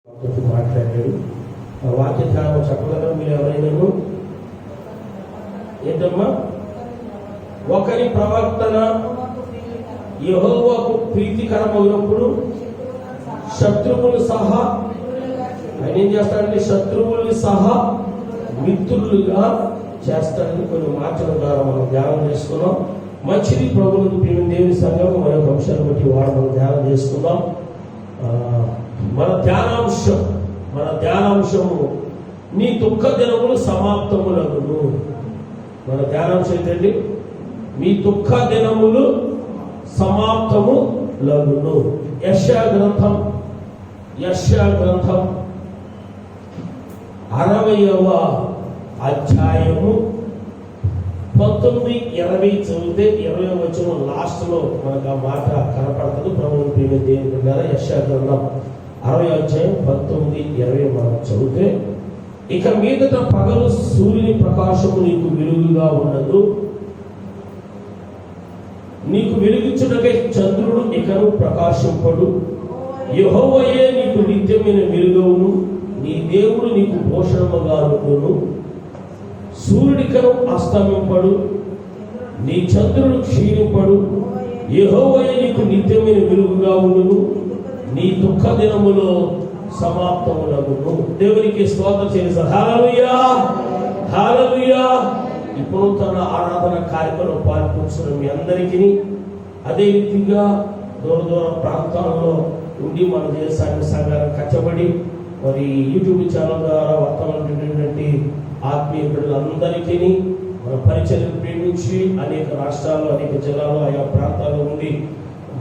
మాట్లాడాడు. వాక్య ధ్యానం చెప్పగలరు మీరు ఎవరైనా? ఏంటమ్మా? ఒకరి ప్రవర్తన యెహోవాకు ప్రీతికరమైనప్పుడు శత్రువులు సహా ఆయన ఏం చేస్తాడంటే శత్రువుల్ని సహా మిత్రులుగా చేస్తాడని కొన్ని మాటల ద్వారా మనం ధ్యానం చేసుకున్నాం. మంచిది ప్రభువులకు ప్రియ దేవుని సంఘం మరొక అంశాన్ని బట్టి మనం ధ్యానం చేసుకుందాం. మన ధ్యానాంశము నీ దుఃఖ దినములు సమాప్తములగును. మన ధ్యానాంశం ఏంటండి? మీ దుఃఖ దినములు సమాప్తము లగును. యెషయా గ్రంథం 60వ అధ్యాయము 19-20 చదివితే 20వ వచనం లాస్ట్ లో మనకు ఆ మాట కనపడుతుంది. ప్రభువు ప్రియ దేవుని బిడ్డలారా, యెషయా గ్రంథం 60వ అధ్యాయం 19-20 మనం చదివితే, ఇక మీదట పగలు సూర్యుని ప్రకాశము నీకు వెలుగుగా ఉండదు, నీకు వెలుగుచుటకై చంద్రుడు ఇకను ప్రకాశింపడు, యెహోవాయే నీకు నిత్యమైన వెలుగును, నీ దేవుడు నీకు పోషణముగా ఉండును. సూర్యుడికను అస్తమింపడు, నీ చంద్రుడు క్షీణింపడు, యెహోవాయే నీకు నిత్యమైన వెలుగుగా ఉండును, నీ దుఃఖ దినములో సమాప్తములగును. దేవునికి స్తోత్రం చేస్తాను. హల్లెలూయా, హల్లెలూయా. ఇప్పుడు తన ఆరాధన కార్యక్రమం పాల్పంచుకున్న మీ అందరికీ, అదే రీతిగా దూర ప్రాంతాల్లో ఉండి మన దేశాన్ని సంఘాన్ని కచ్చబడి మరి యూట్యూబ్ ఛానల్ ద్వారా వర్తమానటువంటి ఆత్మీయ బిడ్డలందరికీ మన పరిచయం ప్రేమించి అనేక రాష్ట్రాల్లో అనేక జిల్లాల్లో ఆయా ప్రాంతాల్లో ఉండి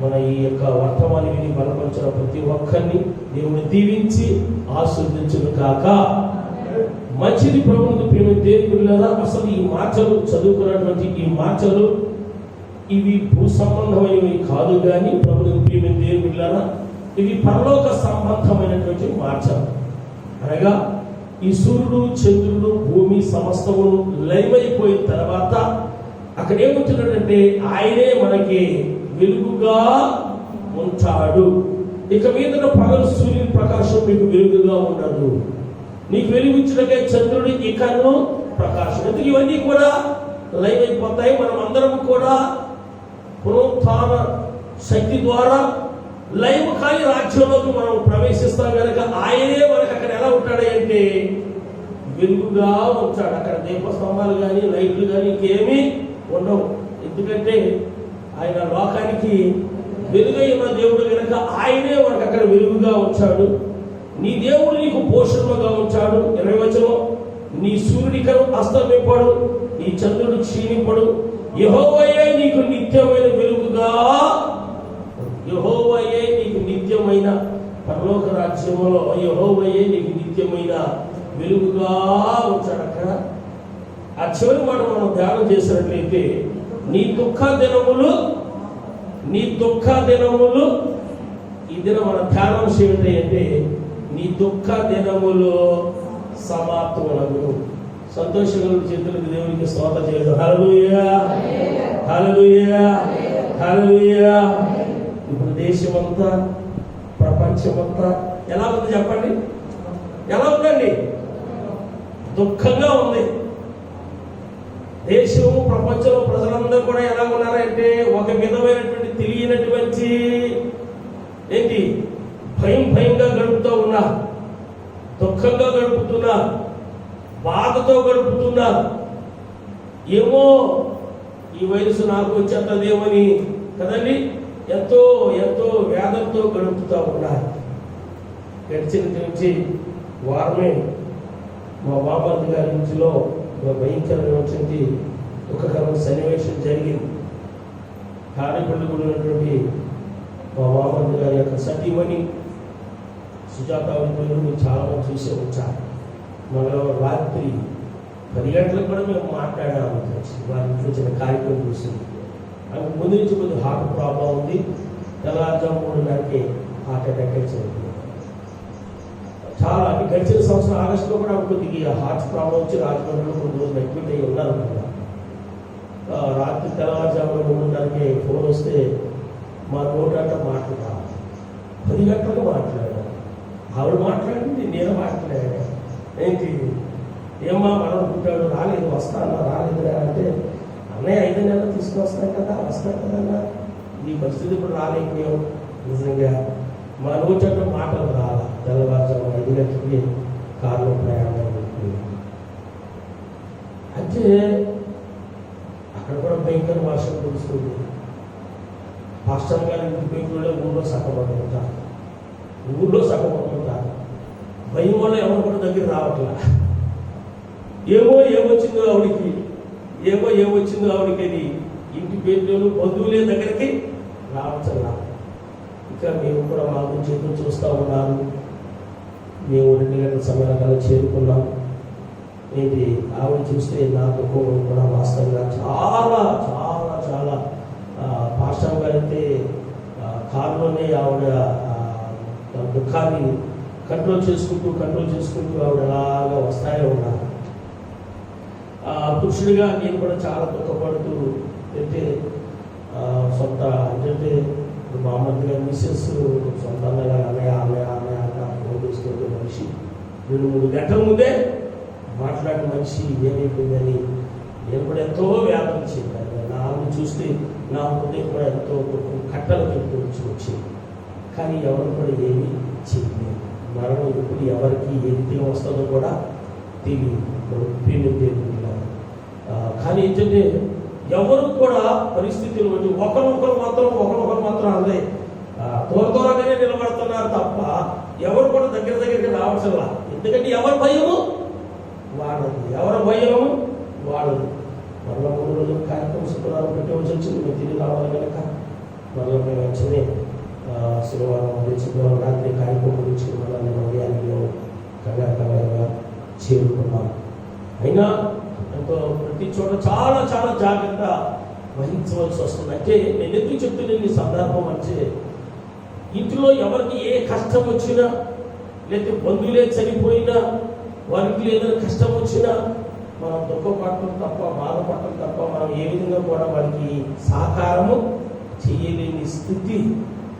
మన ఈ యొక్క వర్తమాని విని బలపరిచిన ప్రతి ఒక్కరిని దేవుని దీవించి ఆశీర్వదించును కాక. మంచిది ప్రభువుకు ప్రేమ దేవుని బిడ్డలారా, అసలు ఈ మాటలు చదువుకున్నటువంటి ఈ మాటలు ఇవి భూ సంబంధమైనవి కాదు, కానీ ప్రభువుకు ప్రేమ దేవుని బిడ్డలారా, ఇవి పరలోక సంబంధమైనటువంటి మాటలు. అనగా ఈ సూర్యుడు చంద్రుడు భూమి సమస్తము లయమైపోయిన తర్వాత అక్కడ ఏముంటున్నాడంటే ఆయనే మనకి వెలుగుగా ఉంటాడు. ఇక మీద పగలు సూర్యుని ప్రకాశం మీకు వెలుగుగా ఉండదు, నీకు వెలుగుచ్చడకే చంద్రుడు ఇకను ప్రకాశం. ఎందుకు ఇవన్నీ కూడా లయమైపోతాయి. మనం అందరం కూడా పునరుత్థాన శక్తి ద్వారా లైవ్ కాని రాజ్యంలోకి మనం ప్రవేశిస్తాం కనుక ఆయనే మనకు అక్కడ ఎలా ఉంటాడు అంటే వెలుగుగా ఉంటాడు. అక్కడ దీపస్తంభాలు కానీ లైట్లు కానీ ఇంకేమీ ఉండవు. ఎందుకంటే ఆయన లోకానికి వెలుగై ఉన్న దేవుడు కనుక ఆయనే మనకు అక్కడ వెలుగుగా ఉంచాడు. నీ దేవుడు నీకు పోషణగా ఉంచాడు. 20వ వచనం, నీ సూర్యుడికను అస్తమింపడు, నీ చంద్రుడు క్షీణింపడు, యెహోవాయే నీకు నిత్యమైన వెలుగుగా, యెహోవాయే నీకు నిత్యమైన పరలోక రాజ్యములో యెహోవాయే నీకు నిత్యమైన వెలుగుగా ఉంచాడు. అక్కడ ఆ చివరి మాట మనం ధ్యానం చేసినట్లయితే, నీ దుఃఖ దినములు ఈ దినం మన ధ్యానాంశం ఏంటంటే నీ దుఃఖ దినములు సమాప్తములగును. సంతోషంగా చేతులకు దేవునికి స్తోత్రం చేయడం. హల్లెలూయా, హల్లెలూయా, హల్లెలూయా. ఇప్పుడు దేశమంతా ప్రపంచమంతా ఎలా ఉంది చెప్పండి? ఎలా ఉందండి? దుఃఖంగా ఉంది. దేశము ప్రపంచంలో ప్రజలందరూ కూడా ఎలా ఉన్నారంటే ఒక విధమైనటువంటి తెలియనటువంటి ఏంటి భయంగా గడుపుతూ ఉన్నారు, దుఃఖంగా గడుపుతున్నారు, బాధతో గడుపుతున్నారు. ఏమో ఈ వయసు నాకు వచ్చేదేమని కదండి ఎంతో వేదంతో గడుపుతూ ఉన్నారు. గడిచిన నుంచి వారమే మా బాబాజీ గారి ఇంటిలో భయంకరమైనటువంటి ఒక సన్నివేశం జరిగింది. తాడేపల్లి కూడా ఉన్నటువంటి మా బాబాజీ గారి యొక్క సతీమణి సుజాత మీరు చాలా మంది చూసే వచ్చారు. మంగళవారం రాత్రి 10 గంటలకు కూడా మేము మాట్లాడాము. వారి ఇంట్లో చిన్న కార్యక్రమం చూసింది. ఆమె ముందు నుంచి కొద్దిగా హార్ట్ ప్రాబ్లం ఉంది. తెల్లవారుజాము 3:30కి హార్ట్ అటాక్ వచ్చింది. చాలా గడిచిన సంవత్సరం ఆగస్టులో కూడా కొద్దిగా హార్ట్ ప్రాబ్లం వచ్చి రాజమండ్రిలో కొన్ని రోజులు అడ్మిట్ అయ్యి ఉన్నారు కదా. రాత్రి తెల్లవారుజాము 3:30కి ఫోన్ వస్తే మా నోటంట మాట్లాడాలి. 10 గంటలకు మాట్లాడారు. ఆవిడ మాట్లాడింది, నేను మాట్లాడాను. ఏంటి ఏమ్మా మనం పుట్టాడు రాలేదు, వస్తానా రాలేదు అంటే, అన్నయ్య 5 నెలలు తీసుకొస్తాను కదా, వస్తాను కదన్నా, ఈ పరిస్థితి ఇప్పుడు రాలేకపోయాం. నిజంగా మా రోజు మాటలు రాలా. తెల్లవారుజాము 5 గంటలకి కారులో ప్రయాణం అంటే అక్కడ కూడా భయంకర వర్షం కురుస్తుంది. పాస్టర్ గారి ఇంటికి పోయి ఊళ్ళో సగపడుతుంటారు, భయం వల్ల ఎవరు కూడా దగ్గర రావట్లా. ఏమొచ్చిందో ఆవిడకి అది ఇంటి పేర్లు బంధువులే దగ్గరికి రావచ్చల్లా. ఇంకా మేము కూడా మా గురించి చూస్తూ ఉన్నారు. మేము 2 గంటల సమయాల చేరుకున్నాం. ఏంటి ఆవిడ చూస్తే నా దుఃఖం కూడా వాస్తవంగా చాలా చాలా చాలా పాస్టర్ గారైతే కారులోనే ఆవిడ దుఃఖాన్ని కంట్రోల్ చేసుకుంటూ ఆవిడ అలాగా వస్తానే ఉన్నారు. పురుషుడిగా నేను కూడా చాలా దుఃఖపడుతూ, అంటే సొంత అంటే మా మధ్య మిస్సెస్ సొంత అన్నయ్య ఫోన్ తీసుకుంటే మనిషి 2-3 గంటల ముందే మాట్లాడిన మనిషి ఏమైపోయిందని నేను కూడా ఎంతో వేదన చెప్పాను. నాన్న చూస్తే నా హృదయం కూడా ఎంతో కట్టలు కట్టుకోవచ్చు వచ్చింది. కానీ ఎవరు కూడా ఏమీ చేయలేదు. మరణం ఎప్పుడు ఎవరికి ఏ రీతిగా వస్తుందో కూడా తెలియదు. కానీ ఏంటంటే ఎవరు కూడా పరిస్థితులు బట్టి ఒకరినొకరు మాత్రం అదే దూరంగానే నిలబడుతున్నారు తప్ప ఎవరు కూడా దగ్గరికి రావట్లా. ఎందుకంటే ఎవరి భయము వాళ్ళది. మరలా 3 రోజులు కార్యక్రమం శుక్రవారం పెట్టవలసి వచ్చింది. మేము తిరిగి రావాలి కనుక మరలా మేము వచ్చినే శుక్రవారం శుక్రవారం రాత్రి కార్యక్రమం గురించి మళ్ళీ నేను ఉదయానికి కంగారుగా చేరుకున్నాను. అయినా ఎంతో ప్రతి చోట చాలా చాలా జాగ్రత్త వహించవలసి వస్తుంది. అంటే నేను ఎందుకు చెప్తున్నాను ఈ సందర్భం అంటే, ఇంట్లో ఎవరికి ఏ కష్టం వచ్చినా, లేకపోతే బంధువులే చనిపోయినా, వారికి ఏదైనా కష్టం వచ్చినా మనం దుఃఖపడటం తప్ప, బాధపడటం తప్ప మనం ఏ విధంగా కూడా వారికి సహకారము చేయలేని స్థితి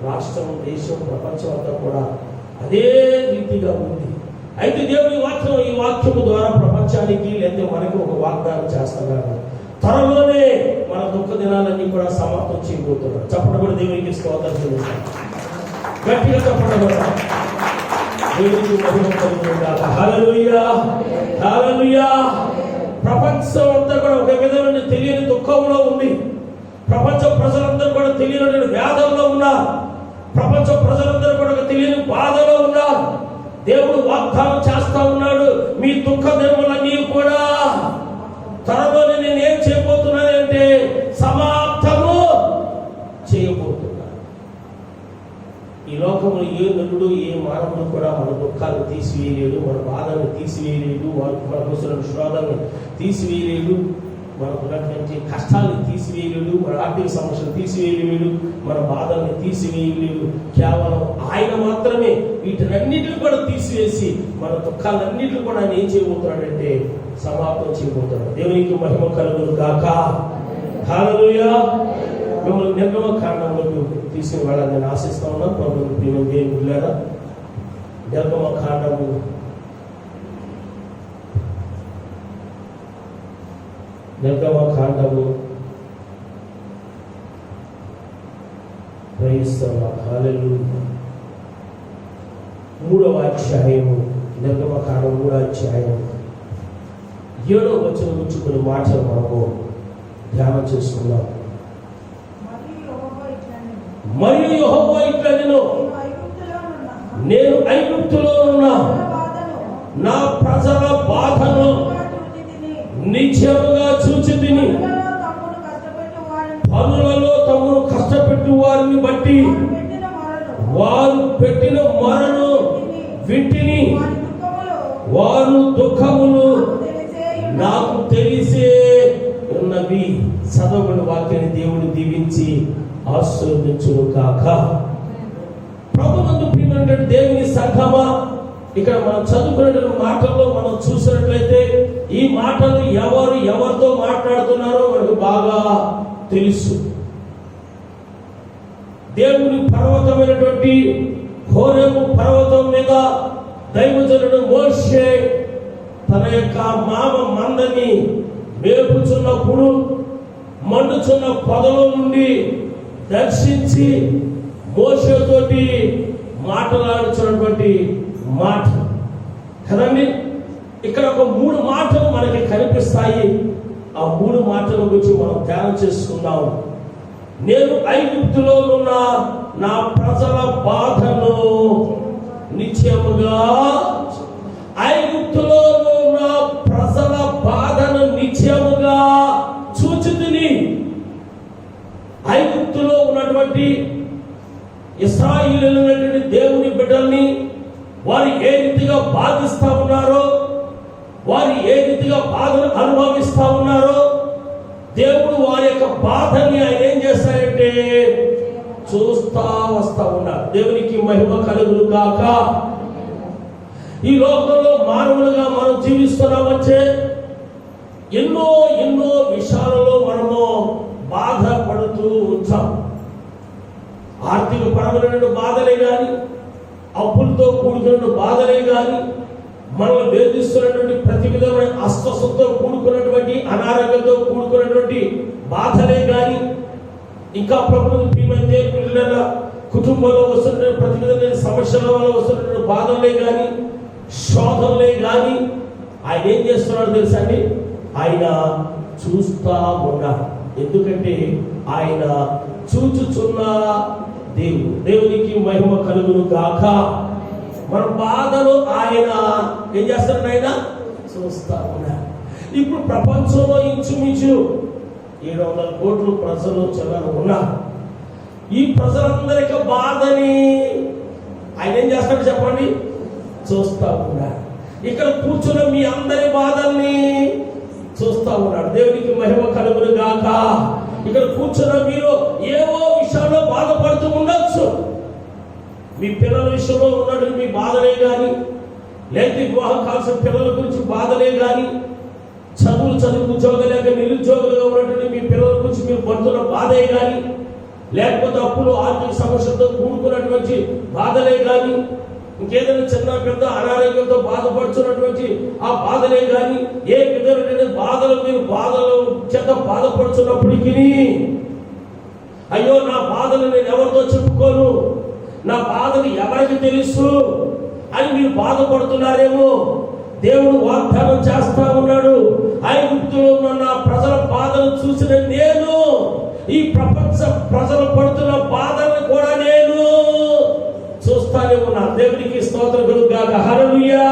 రాష్ట్రం, దేశం, ప్రపంచం అంతా కూడా అదే రీతిగా ఉంది. అయితే దేవుడి వాక్యం, ఈ వాక్యము ద్వారా ప్రపంచానికి లేదా మనకి ఒక వాగ్దానం చేస్తున్నాడు. త్వరలోనే మన దుఃఖ దినాలన్నీ కూడా సమాప్తం చేయబోతున్నాడు. చెప్పడం కూడా దేవునికి స్తోత్రం చెల్లిస్తాం. గట్టిగా చెప్పడం కూడా దేవునికి మహిమ కలుగునుగాక. హల్లెలూయా, హల్లెలూయా. ప్రపంచం అంతా కూడా ఒక విధమైన తెలియని దుఃఖంలో ఉంది. ప్రపంచ ప్రజలందరూ కూడా తెలియని వ్యాధుల్లో ఉన్నారు. ప్రపంచ ప్రజలందరూ కూడా ఒక తెలియని బాధలో ఉన్నారు. దేవుడు వాగ్దానం చేస్తా ఉన్నాడు, మీ దుఃఖ దినములన్నీ కూడా త్వరలోనే నేను ఏం చేయబోతున్నానంటే సమాప్తము చేయబోతున్నాను. ఈ లోకంలో ఏ నరుడు, ఏ మానవుడు కూడా మన దుఃఖాలను తీసివేయలేడు, మన బాధను తీసివేయలేడు, మనకు శోధనను తీసివేయలేడు, మనకు ఉన్నటువంటి కష్టాలను తీసివేయలేడు, మన ఆర్థిక సమస్యలు తీసివేయలేడు, మన బాధల్ని తీసివేయలేడు. కేవలం ఆయన మాత్రమే వీటినన్నిటిని కూడా తీసివేసి మన దుఃఖాలన్నిటిని కూడా ఆయన ఏం చేయబోతున్నాడంటే సమాప్తం చేయబోతున్నాడు. దేవునికి మహిమ కలుగును గాక. హల్లెలూయా. మిమ్మల్ని నిర్గమకాండంలోకి తీసుకుని వెళ్ళాలని నేను ఆశిస్తా ఉన్నాను. ప్రభుత్వ ప్రియమైన దేవుని బిడ్డలారా, నిర్గమకాండము హల్లెలూయా 3వ అధ్యాయము, నిర్గమకాండం 3వ అధ్యాయం 7వ వచనం నుంచి కొన్ని మాటలు మనము ధ్యానం చేసుకున్నాం. మరియు యెహోవా ఇట్లనెను, నేను ఐగుప్తులో ఉన్న నా ప్రజల బాధను నిశ్చయముగా చూచితిని. పనులలో తమను కష్టపెట్టు వారిని బట్టి వారు పెట్టిన మొరను వింటిని. వారు దుఃఖములు నాకు తెలిసే ఉన్నవి. చదవబడిన వాక్యాన్ని దేవుడు దీవించి ఆశీర్వదించును కాక. ప్రభునందు ప్రియమైనటువంటి దేవుని సంఘమా, ఇక్కడ మనం చదువుకున్నటువంటి మాటల్లో మనం చూసినట్లయితే ఈ మాటలు ఎవరితో మాట్లాడుతున్నారో మనకు బాగా తెలుసు. దేవుని పర్వతమైనటువంటి హోరేబు పర్వతం మీద దైవజనుడు మోషే తన యొక్క మామ మందని మేపుచున్నప్పుడు మండుచున్న పొదలో నుండి దర్శించి మోషేతోటి మాట్లాడుచున్నటువంటి మాట కదండి. ఇక్కడ ఒక 3 మాటలు మనకి కనిపిస్తాయి. ఆ 3 మాటల గురించి మనం ధ్యానం చేసుకుందాం. నేను ఐగుప్తులో ఉన్న నా ప్రజల బాధను నిశ్చయముగా, ఐగుప్తులో ఉన్న ప్రజల బాధను నిశ్చయముగా చూచుతిని. ఐగుప్తులో ఉన్నటువంటి ఇశ్రాయేలీయులైనటువంటి దేవుని బిడ్డల్ని వారు ఏ రీతిగా బాధిస్తా ఉన్నారో, వారు ఏ రీతిగా బాధను అనుభవిస్తా ఉన్నారో, దేవుడు వారి యొక్క బాధని ఆయన ఏం చేస్తారంటే చూస్తా వస్తా ఉన్నారు. దేవునికి మహిమ కలుగును గాక. ఈ లోకంలో మానవులుగా మనం జీవిస్తున్నామంటే ఎన్నో ఎన్నో విషయాలలో మనము బాధపడుతూ ఉంటాం. ఆర్థిక పరమైన బాధలే కానీ, అప్పులతో కూడుకున్న బాధలే కానీ, మనల్ని వేధిస్తున్నటువంటి ప్రతి విధమైన అస్వస్థతో కూడుకున్నటువంటి, అనారోగ్యంతో కూడుకున్నటువంటి బాధలే కానీ, ఇంకా ప్రభుత్వం ప్రియమైతే పిల్లల కుటుంబంలో వస్తున్న ప్రతి విధమైన సమస్యల వల్ల వస్తున్న బాధలే కానీ, శోధనలే కానీ ఆయన ఏం చేస్తున్నాడు తెలుసా అండి? ఆయన చూస్తా ఉన్నాడు. ఎందుకంటే ఆయన చూచుచున్న దేవుడు. దేవునికి మహిమ కలుగును గాక. మన బాధలు ఆయన ఏం చేస్తాడు? ఆయన చూస్తా ఉన్నాడు. ఇప్పుడు ప్రపంచంలో ఇంచుమించు 700 కోట్ల ప్రజలు చిల్లర ఉన్నారు. ఈ ప్రజలందరికీ బాధని ఆయన ఏం చేస్తాడు చెప్పండి? చూస్తా ఉన్నాడు. ఇక్కడ కూర్చున్న మీ అందరి బాధల్ని చూస్తా ఉన్నాడు. దేవునికి మహిమ కలుగును గాక. ఇక్కడ కూర్చున్న మీరు ఏవో విషయాల్లో బాధపడుతూ ఉండొచ్చు. మీ పిల్లల విషయంలో ఉన్నటువంటి మీ బాధలే కానీ, లేకపోతే వివాహం కావాల్సిన పిల్లల గురించి బాధలే కానీ, చదువు ఉద్యోగం లేక నిరుద్యోగులుగా ఉన్నటువంటి మీ పిల్లల గురించి మీరు పడుతున్న బాధే కానీ, లేకపోతే అప్పులు ఆర్థిక సమస్యలతో కూడుకున్నటువంటి బాధలే కానీ, ఇంకేదైనా చిన్న పెద్ద అనారోగ్యంతో బాధపడుతున్నటువంటి ఆ బాధలే కానీ, ఏ విధమైన బాధలు మీరు బాధలు చేత బాధపడుతున్నప్పటికీ, అయ్యో నా బాధలు నేను ఎవరితో చెప్పుకోను, నా బాధలు ఎవరికి తెలుసు అని మీరు బాధపడుతున్నారేమో. దేవుడు వాగ్దానం చేస్తా ఉన్నాడు. ఐగుప్తులో ఉన్న నా ప్రజల బాధలు చూసిన నేను ఈ ప్రపంచ ప్రజలు పడుతున్న బాధలను కూడా నేను చూస్తానే ఉన్నా. దేవునికి స్తోత్రం కలుగుగాక. హల్లెలూయా,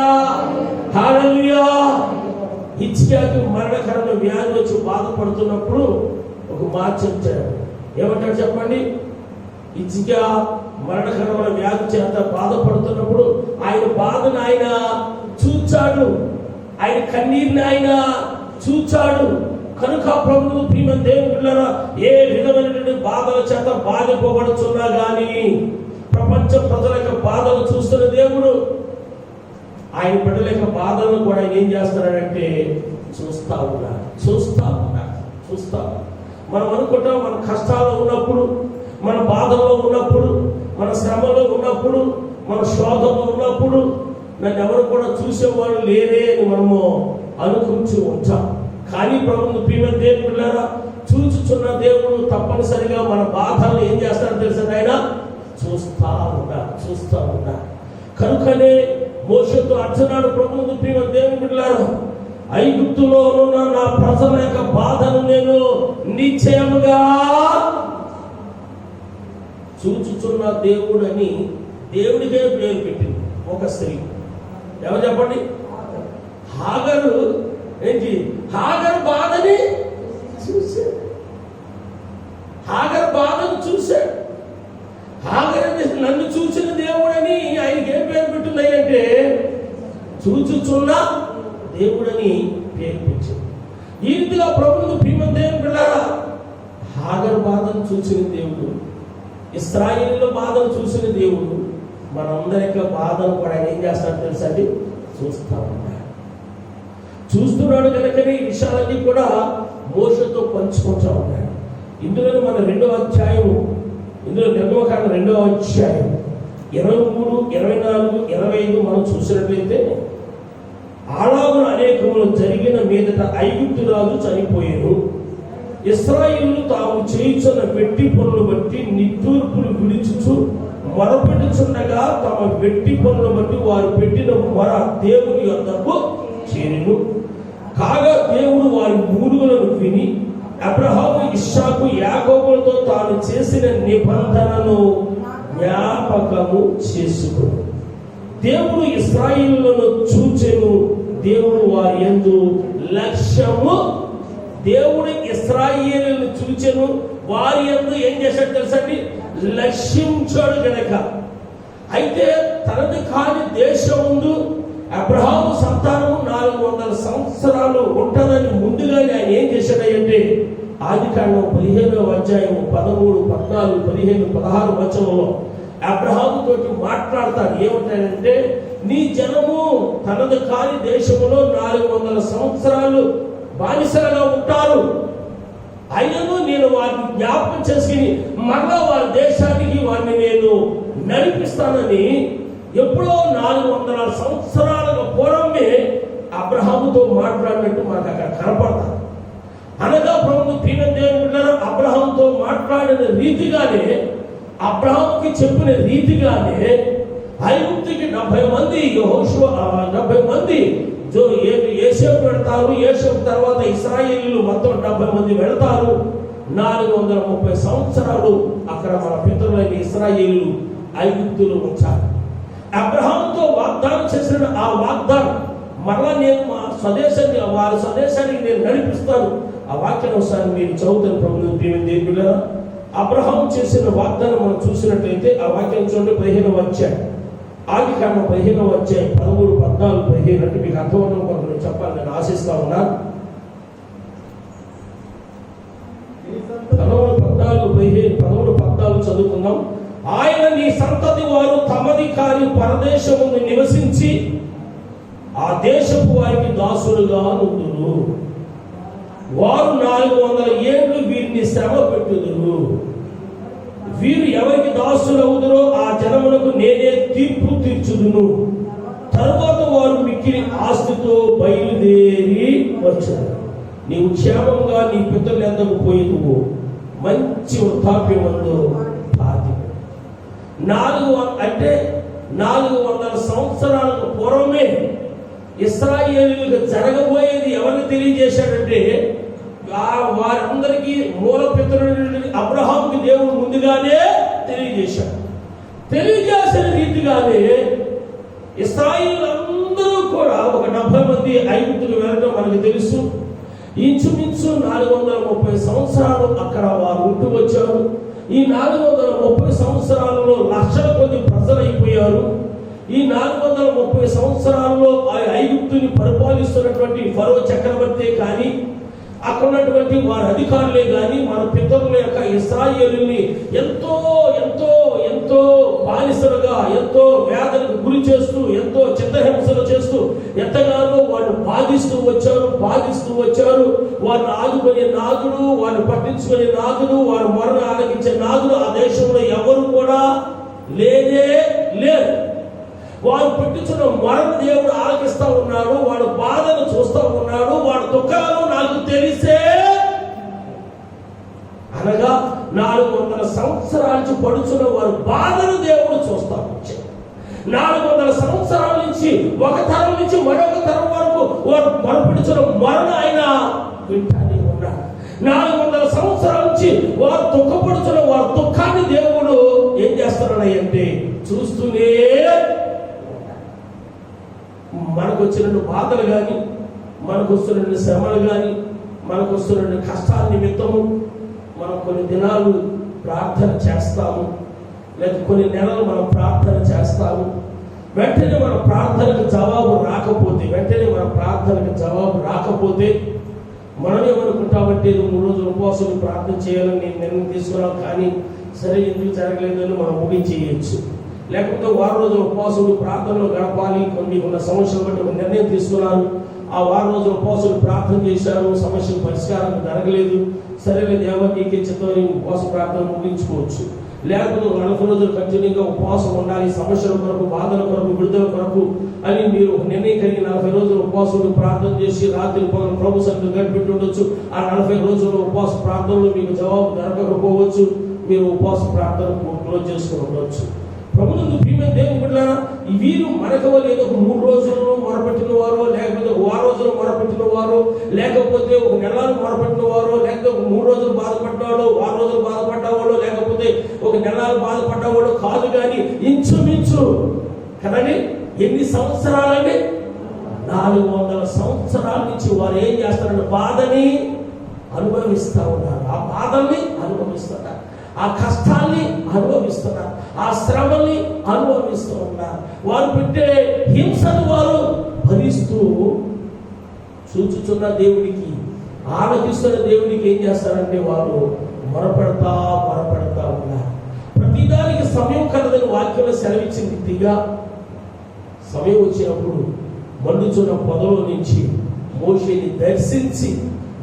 హల్లెలూయా. హిజ్కియాకు మరణకరమైన వ్యాధి వచ్చి బాధపడుతున్నప్పుడు ఒక మాట చెప్తాడు. ఏమంటాడు చెప్పండి? హిజ్కియా మరణకరమైన వ్యాధి చేత బాధపడుతున్నప్పుడు ఆయన బాధను ఆయన చూచాడు, ఆయన కన్నీరుని ఆయన చూచాడు. కనుక ప్రభువు ప్రియమైన దేవుని బిడ్డలారా, ఏ విధమైనటువంటి బాధల చేత బాధపడుతున్నా గానీ ప్రపంచ ప్రజల యొక్క బాధలు చూస్తున్న దేవుడు ఆయన బిడ్డల యొక్క బాధలను కూడా ఆయన ఏం చేస్తున్నాడంటే చూస్తా ఉన్నాడు. మనం అనుకుంటాం మన కష్టాల్లో ఉన్నప్పుడు, మన బాధల్లో ఉన్నప్పుడు, మన శ్రమలో ఉన్నప్పుడు, మన శోధనలో ఉన్నప్పుడు నన్ను ఎవరు కూడా చూసేవాళ్ళు లేరే అని మనము అనుకుంటూ ఉంటాం. కానీ ప్రభువును ప్రియమైన దేవుని బిడ్డలారా, చూచుచున్న దేవుడు తప్పనిసరిగా మన బాధలను ఏం చేస్తాడో తెలుసా? ఆయన చూస్తా ఉన్నా. కనుకనే మోషేతో అంటున్నాడు ప్రభువును ప్రియమైన దేవుని బిడ్డలారా, ఐగుప్తులో ఉన్న నా ప్రజల యొక్క బాధను నేను నిశ్చయముగా చూచుచున్న దేవుడు అని దేవుడికే పేరు పెట్టింది ఒక స్త్రీ. ఎవరు చెప్పండి? హాగరు. ఏంటి? హాగరు బాధని చూశాడు. హాగరు బాధను చూశాడు. హాగరు నన్ను చూసిన దేవుడని ఆయనకి ఏం పేరు పెట్టింది అంటే చూచుచున్న దేవుడని పేరు పెట్టింది. ఈ రీతిగా ప్రభువును ప్రియమైన దేవుని బిడ్డలారా, హాగరు బాధను చూసిన దేవుడు, ఇశ్రాయేలు బాధను చూసిన దేవుడు మనందరి యొక్క బాధను కూడా ఆయన ఏం చేస్తాడు తెలుసా అండి? చూస్తున్నాడు కనుకనే ఈ విషయాలన్నీ కూడా మోషేతో పంచుకుంటూ ఉన్నాడు. ఇందులో మన 2వ అధ్యాయం, ఇందులో నిర్గమకాండం 2వ అధ్యాయం 23, 24, 25 మనం చూసినట్లయితే అలాగున అనేకములు జరిగిన మీదట ఐగుప్తు రాజు చనిపోయాను. ఇశ్రాయేలు తాము చేయుచున్న వెట్టి పనులు బట్టి నిట్టూర్పులు విడుచుచు మొరపెట్టుచుండగా తమ వెట్టి పనులు బట్టి వారు పెట్టిన మొర దేవుని యొద్దకు చేరెను. కాగా దేవుడు వారి మూలుగులను విని అబ్రహాము, ఇస్సాకు, యాకోబులతో తాను చేసిన నిబంధనను జ్ఞాపకము చేసుకును. దేవుడు ఇశ్రాయేలులను చూచెను, దేవుడు వారి యందు లక్ష్యము. దేవుడు ఇశ్రాయేలులను చూచెను, వారి యందు ఏం చేశాడు తెలుసండి? లక్ష్యించాడు గనక. అయితే తనది కాని దేశం ముందు అబ్రహాము సంతానము 400 సంవత్సరాలు ఉంటుందని ముందుగానే ఆయన ఏం చేశాడంటే ఆదికాండం 15వ అధ్యాయం 13, 14, 15, 16 వచనంలో అబ్రహాము తోటి మాట్లాడతాడు. ఏమంటాడంటే, నీ జనము తనది కాని దేశములో 400 సంవత్సరాలు బానిసలుగా ఉంటారు, అయినను నేను వారిని జ్ఞాపకం చేసుకుని మరలా వారి దేశానికి వారిని నేను నడిపిస్తానని ఎప్పుడో 400 సంవత్సరాలకు పూర్వమే అబ్రహాముతో మాట్లాడినట్టు మనకు అక్కడ కనపడతారు. అనగా ప్రభు దేవుడు అబ్రహాముతో మాట్లాడిన రీతిగానే, అబ్రహాముకి చెప్పిన రీతిగానే ఐగుప్తుకి 70 మంది, యెహోషువ 70 మంది యోసేపు పెడతారు. యోసేపు తర్వాత ఇశ్రాయేలీయులు మొత్తం 70 మంది వెళతారు. 430 సంవత్సరాలు అక్కడ మన పితరులైన ఇశ్రాయేలీయులు ఐగుప్తులో ఉంచారు. అబ్రహాముతో వాగ్దానం చేసిన ఆ వాగ్దానం మరలా నేను మా స్వదేశాన్ని, వారి స్వదేశానికి నేను నడిపిస్తాను. ఆ వాక్యం ఒకసారి మీరు చదువుతాను. ప్రభుత్వం దేవుడు అబ్రహాము చేసిన వాగ్దానం మనం చూసినట్లయితే ఆ వాక్యం చూడండి. 15వ అధ్యాయం, ఆదికాండం 15వ అధ్యాయం 13, 14, 15 అంటే మీకు అర్థమవడం కొరకు నేను చెప్పాలని నేను ఆశిస్తా ఉన్నాను. 13, 14 చదువుకుందాం. ఆయన నీ సంతతి వారు తమది కాని పరదేశమును నివసించి ఆ దేశపు వారికి దాసులుగా నుండును. వారు 400 ఏళ్ళు వీరిని శ్రమ పెట్టుదురు. వీరు ఎవరికి దాసులవుదురో ఆ జనములకు నేనే తీర్పు తీర్చుదును. తరువాత వారు మిక్కిలి ఆస్తితో బయలుదేరి వచ్చారు. నీవు క్షేమంగా నీ పితరులు ఎంతకు పోయిదువు, మంచి వృద్ధాప్యమందు 400 సంవత్సరాలకు పూర్వమే ఇశ్రాయేలీయులకు జరగబోయేది ఎవరిని తెలియజేశాడంటే వారందరికీ మూల పితరుడు అబ్రహాముకి దేవుడు ముందుగానే తెలియజేశాడు. తెలియజేసిన రీతిగానే ఇశ్రాయేలీయులందరూ కూడా ఒక 70 మంది ఐగుప్తుకు వెళ్ళడం మనకు తెలుసు. ఇంచుమించు 430 సంవత్సరాలు అక్కడ వారు ఉంటూ వచ్చారు. ఈ 430 సంవత్సరాలలో లక్షల కొద్ది ప్రజలైపోయారు. ఈ 430 సంవత్సరాల్లో ఐగుప్తుని పరిపాలిస్తున్నటువంటి ఫరో చక్రవర్తి కానీ, అక్కడ ఉన్నటువంటి వారి అధికారులే కానీ మన పితరుల యొక్క ఇశ్రాయేలుని ఎంతో ఎంతో ఎంతో బానిసలుగా, ఎంతో వేదనకు గురి చేస్తూ, ఎంతో చిత్తహింసలు చేస్తూ ఎంతగానో వారిని బాధిస్తూ వచ్చారు. వారిని ఆదుకునే నాదుడు, వారిని పట్టించుకునే నాదుడు, వారి మొరను ఆలకించే నాదుడు ఆ దేశంలో ఎవరు కూడా లేరు. వారు పెట్టించిన మొరను దేవుడు ఆలకిస్తూ ఉన్నాడు. వాడు బాధను చూస్తూ ఉన్నాడు. వాడు దుఃఖాలు నాకు తెలిసే, అనగా 400 సంవత్సరాల నుంచి పడుచున్న వారు బాధను దేవుడు చూస్తా వచ్చాడు. 400 సంవత్సరాల నుంచి ఒక తరం నుంచి మరొక తరం వరకు వారు మొరపెడుచున్న మొరను ఆయన వింటానే ఉన్నాడు. 400 సంవత్సరాల నుంచి వారు దుఃఖపడుచున్న వారి దుఃఖాన్ని దేవుడు ఏం చేస్తున్నాడంటే చూస్తూనే, మనకు వచ్చిన బాధలు కానీ, మనకు వస్తున్న శ్రమలు కానీ, మనకు వస్తున్న కష్టాల నిమిత్తము మనం కొన్ని దినాలు ప్రార్థన చేస్తాము, లేక కొన్ని నెలలు మనం ప్రార్థన చేస్తాము. వెంటనే మన ప్రార్థనకు జవాబు రాకపోతే మనం ఏమనుకుంటామంటే 3 రోజులు ఉపవాసం ప్రార్థన చేయాలని నేను నిర్ణయం తీసుకున్నాం, కానీ సరే ఎందుకు జరగలేదని మనం ముగించేయచ్చు. లేకపోతే 6 రోజుల ఉపవాసులు ప్రార్థనలో గడపాలి, కొన్ని ఉన్న సమస్యలు బట్టి ఒక నిర్ణయం తీసుకున్నారు. ఆ 6 రోజుల ఉపవాసులు ప్రార్థన చేశారు, సమస్యలు పరిష్కారం జరగలేదు. సరేలే దేవా నీకే చిత్తం, ఉపవాస ప్రార్థన ముగించుకోవచ్చు. లేకపోతే 40 రోజులు కంటిన్యూగా ఉపవాసం ఉండాలి, సమస్యల కొరకు, బాధల కొరకు, విడుదల కొరకు అని మీరు నిర్ణయం కలిగి 40 రోజులు ఉపవాసం ప్రార్థన చేసి రాత్రి పగలు ప్రభు సన్నిధిలో గడిపెట్టి ఉండొచ్చు. ఆ 40 రోజుల ఉపవాస ప్రార్థనలో మీకు జవాబు దొరకకపోవచ్చు. మీరు ఉపవాస ప్రార్థన క్లోజ్ చేసుకుని ఉండొచ్చు. ప్రభుత్వం ప్రియమైన దేవుని బిడ్డలారా, వీరు మనకు ఏదో 3 రోజులు మొరపెట్టిన వారు, లేకపోతే 6 రోజులు మొరపెట్టిన వారు, లేకపోతే 1 నెలలు మొరపెట్టిన వారు, లేకపోతే 3 రోజులు బాధపడ్డవాడు, 6 రోజులు బాధపడ్డవాడు, లేకపోతే 1 నెలలు బాధపడ్డవాడు కాదు. కానీ ఇంచుమించు కదండి ఎన్ని సంవత్సరాలండి? 400 సంవత్సరాల నుంచి వారు ఏం చేస్తారంటే బాధని అనుభవిస్తూ ఉన్నారు. ఆ బాధల్ని అనుభవిస్తున్నారు, ఆ కష్టాన్ని అనుభవిస్తున్నారు, ఆ శ్రమల్ని అనుభవిస్తూ ఉన్నారు. వారు పెట్టే హింసను వారు భరిస్తూ చూచుచున్న దేవుడికి, ఆలోచిస్తున్న దేవుడికి ఏం చేస్తారంటే వారు మొరపెడతా ఉన్నారు. ప్రతిదానికి సమయం కలదని వాక్యంలో సెలవిచ్చింది రీతిగా సమయం వచ్చినప్పుడు మండుచున్న పొదలో నుంచి మోషేని దర్శించి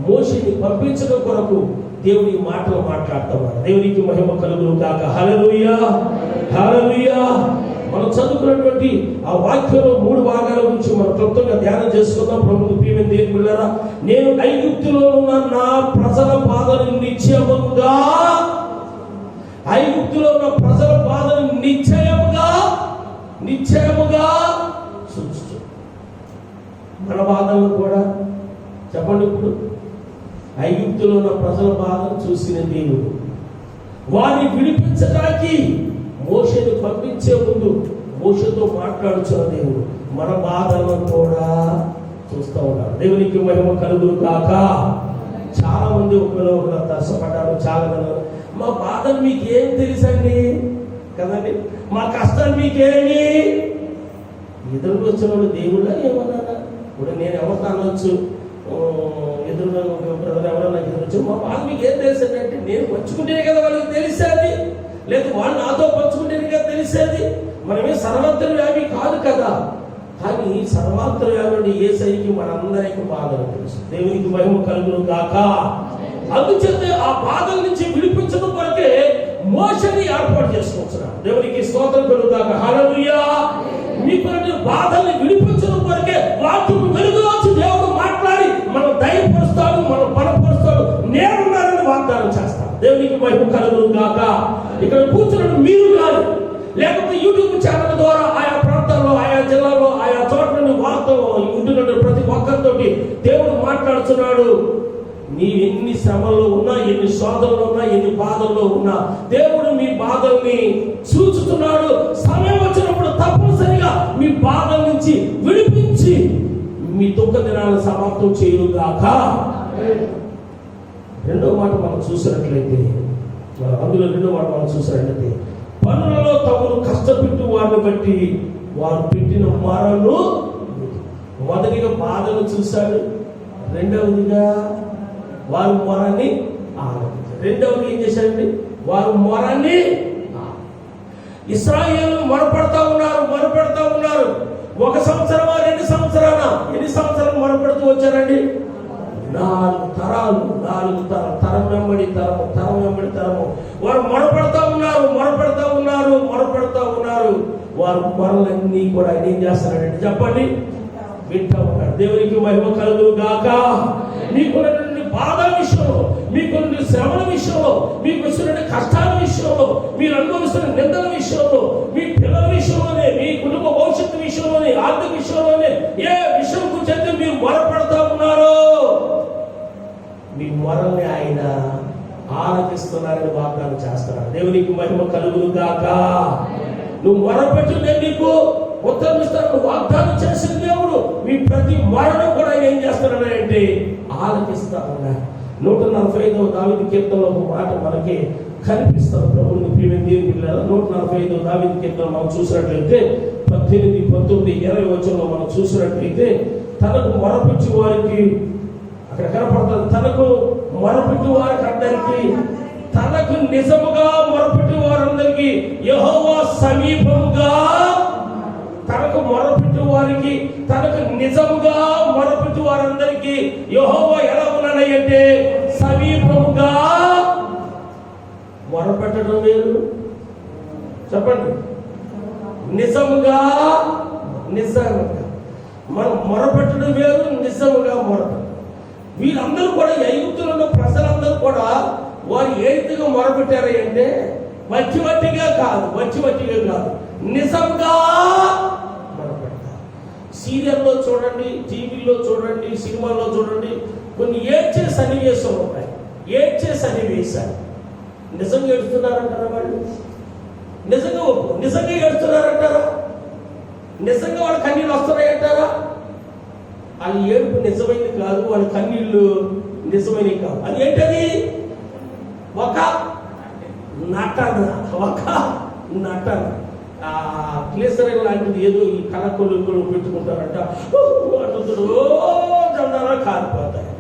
మోషేని పంపించడం కొరకు దేవుడి మాటలు మాట్లాడుతున్నారు. దేవునికి మహిమ కలుగును గాక. హల్లెలూయా, హల్లెలూయా. మనం చదువుకున్నటువంటి ఆ వాక్యంలో 3 భాగాల గురించి మనం క్లుప్తంగా ధ్యానం చేసుకుందాం. ప్రభువు ప్రియమైన దేవుని బిడ్డలారా, నేను ఐగుప్తులో ఉన్న నా ప్రజల బాధను నిశ్చయముగా, ఐగుప్తులో ఉన్న ప్రజల బాధను నిశ్చయముగా చూస్తూ, మన బాధలను కూడా చెప్పండి. ఇప్పుడు ఐగుప్తులో ఉన్న ప్రజల బాధను చూసిన దేవుడు వారిని విడిపించడానికి మోషేని పంపించే ముందు మోషేతో మాట్లాడుచున్న దేవుడు మన బాధలను కూడా చూస్తూ ఉన్నాడు. దేవునికి మహిమ కలుగును కాక. చాలా మంది ఒకరు దర్శపడ్డారు. చాలా మంది మా బాధలు మీకేం తెలుసండి కదండి, మా కష్టాలు మీకేమి. ఎదురుకు వచ్చిన వాళ్ళు దేవుడా ఏమన్నా? ఇప్పుడు నేను ఎవరితో అనొచ్చు, ఎదురు ఎవరన్నా ఎదురొచ్చు, మా బాధ మీకు ఏం తెలిసేది? నేను పంచుకుంటేనే కదా వాళ్ళకి తెలిసేది, లేదు వాళ్ళు నాతో పంచుకుంటేనే కదా తెలిసేది. మనమే సర్వాంతర్యామి కాదు కదా. కానీ సర్వాంతర్యామి యేసయ్యకి మనందరికీ బాధలు తెలుసు. దేవునికి మహిమ కలుగును గాక. అందుచేత ఆ బాధల నుంచి విడిపించడం కొరకే మోషేని ఏర్పాటు చేసుకుంటున్నాడు. దేవునికి స్తోత్రం కలుగుగాక. హల్లెలూయా. మీకు బాధల్ని విడిపించడం కొరకే వాక్యం వెలుగులోంచి దేవుడు మాట్లాడి మనం ధైర్యపరుస్తాడు, మనం బలపరుస్తాడు, నేనున్నానని వాగ్దానం చేస్తాడు. దేవునికి మహిమ కలుగును గాక. ఇక్కడ కూర్చున్నాడు మీరు కాదు, లేకపోతే యూట్యూబ్ ఛానల్ ద్వారా ఆయా ప్రాంతాల్లో, ఆయా జిల్లాలో, ఆయా చోట్లని వార్త ఉంటున్న ప్రతి ఒక్కరితోటి దేవుడు మాట్లాడుతున్నాడు. నీ ఎన్ని శ్రమల్లో ఉన్నా, ఎన్ని శోధనలో ఉన్నా, ఎన్ని బాధల్లో ఉన్నా దేవుడు మీ బాధల్ని చూచుతున్నాడు. సమయం వచ్చినప్పుడు తప్పనిసరిగా మీ బాధల నుంచి విడిపించి మీ దుఃఖ దినాలను సమాప్తం చేయుగాక. రెండో మాట మనం చూసినట్లయితే, అందులో రెండో మాట మనం చూసినట్లయితే, పనులలో తమను కష్టపెట్టు వారిని బట్టి వారు పెట్టిన మొరను, మొదటిగా బాధను చూశాడు, రెండవదిగా వారు మొరని ఆలకించారు. రెండవది ఏం చేశారండి? వారు మొరని ఇశ్రాయేలు మొరపెడతా ఉన్నారు. 1 సంవత్సరమా 2 సంవత్సరాలా? ఎన్ని సంవత్సరాలు మొరపెడుతూ వచ్చారండి? 4 తరాలు, 4 తరాలు, తరం వెంబడి తరము వారు మొరపెడతా ఉన్నారు. వారు మొరలన్నీ కూడా ఆయన ఏం చేస్తారంటే చెప్పండి, వింటా ఉన్నాడు. దేవునికి మహిమ కలుగును గాక. మీకున్నటువంటి బాధ విషయంలో, మీకున్న శ్రమల విషయంలో, మీకు వస్తున్న కష్టాల విషయంలో, మీరు అనుభవిస్తున్న నిందల విషయంలో, మీ పిల్లల విషయంలోనే, మీ కుటుంబ భవిష్యత్తు విషయంలోనే, ఆర్థిక విషయంలోనే, ఏ విషయం గురించి మీరు మొరపెడతా ఉన్నారో మీ మొరల్ని ఆయన ఆలకిస్తున్నారని వాగ్దానం చేస్తున్నారు. దేవునికి మహిమ కలుగును గాక. నువ్వు మొరపెట్టు, నేను నీకు ఉత్తరం ఇస్తాను వాగ్దానం చేసిన దేవుడు మీ ప్రతి మొరను కూడా ఏం చేస్తున్నాడంటే ఆలకిస్తా ఉన్నారు. 145వ దావీదు కీర్తనలో ఒక మాట మనకి కనిపిస్తారు. ప్రభువుని ప్రియమైన దేవుని బిడ్డలారా, 145వ దావీదు కీర్తన మనం చూసినట్లయితే 18, 19, 20 వచనంలో మనం చూసినట్లయితే, తనకు మొరపెట్టి వారికి అక్కడ కనపడతారు. తనకు మొరపెట్టి వారికి అందరికీ, తనకు నిజముగా మొరపెట్టి వారందరికీ యెహోవా సమీపముగా, తనకు మొరపెట్టి వారికి, తనకు నిజముగా మొరపెట్టి వారందరికీ యెహోవా ఎలా ఉన్నాడంటే సమీపముగా. మొరపెట్టడం వేరు, చెప్పండి. నిజముగా మనం మొరపెట్టడం వేరు, నిజముగా మొరపెట్టడం. వీళ్ళందరూ కూడా ఐగుప్తులో ఉన్న ప్రజలందరూ కూడా వారు ఏ రీతిగా మొరపెట్టారు అంటే వట్టిగా కాదు, నిజంగా మొరపెడతారు. సీరియల్లో చూడండి, టీవీలో చూడండి, సినిమాల్లో చూడండి, కొన్ని ఏడ్చే సన్నివేశాలు ఉంటాయి. నిజంగా ఏడుస్తున్నారంటారా వాళ్ళు? నిజంగా ఏడుస్తున్నారంటారా? నిజంగా వాళ్ళ కన్నీళ్ళు వస్తున్నాయంటారా? వాళ్ళ ఏడుపు నిజమైనది కాదు, వాళ్ళ కన్నీళ్ళు నిజమైనవి కాదు. అది ఏంటది? ఒక నటన. క్లేసరైన్ లాంటిది ఏదో ఈ కళకొల్లు పెట్టుకుంటారంట. జంజాలా కారిపోతాయి.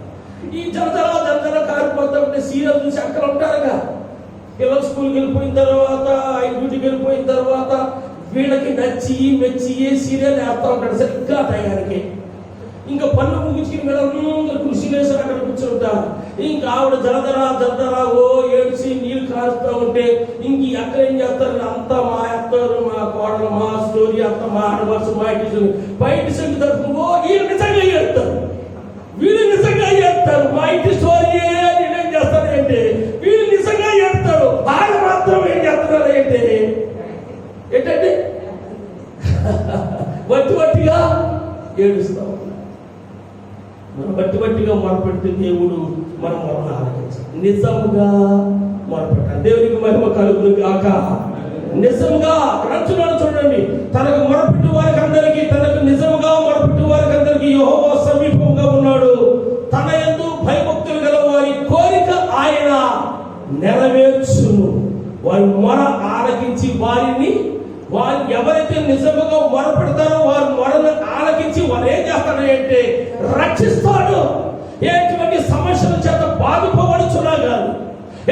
ఈ జంజాలా కారిపోతా ఉంటే సీరియల్ చూసి అక్కడ ఉంటారుగా. పిల్లలు స్కూల్కి వెళ్ళిపోయిన తర్వాత, డ్యూటీకి వెళ్ళిపోయిన తర్వాత వీళ్ళకి నచ్చి మెచ్చి ఏ సీరియల్ వేస్తూ ఉంటాడు సరిగ్గా టయానికి. ఇంకా పన్ను ముగించుకుని వీళ్ళందరూ కృషి వేసి అక్కడ కూర్చుంటారు. ఇంకా ఆవిడ జలదరా ఏడ్చి నీళ్ళు కారుస్తూ ఉంటే ఇంక అక్కడ ఏం చేస్తారు? అంతా మా అత్తరు, మా కోడలు, మా స్టోరీ అంతా మా ఆడవర్స్, మా బయట సంగతి తట్టుకో వీళ్ళు నిజంగా ఏడుతారు. మా ఇంటి స్టోరీ ఏం చేస్తారు అంటే వీళ్ళు నిజంగా ఏడుతారు. ఆయన మాత్రం ఏం చేస్తున్నారు అంటే ఏంటంటే వట్టిగా ఏడుస్తాం. మనం బట్టిగా మొరపెడితే దేవుడు మనం మొరను ఆలకించాలి. నిజంగా మొరపెట్టాలి. దేవునికి మహిమ కలుగును గాక. నిజంగా రక్షణను చూడండి. తనకు మొరపెట్టు వారికి అందరికీ, తనకు నిజంగా మొరపెట్టు వారికి అందరికీ యెహోవా సమీపంగా ఉన్నాడు. తన యందు భయభక్తులు గల వారి కోరిక ఆయన నెరవేర్చును. వారి మొర ఆలకించి వారు ఎవరైతే నిజంగా మొరపెడతారో వారు మొరను ఆలకించి వారు ఏం చేస్తాడంటే రక్షిస్తాడు. ఎటువంటి సమస్యల చేత బాధపడుచున్నా కానీ,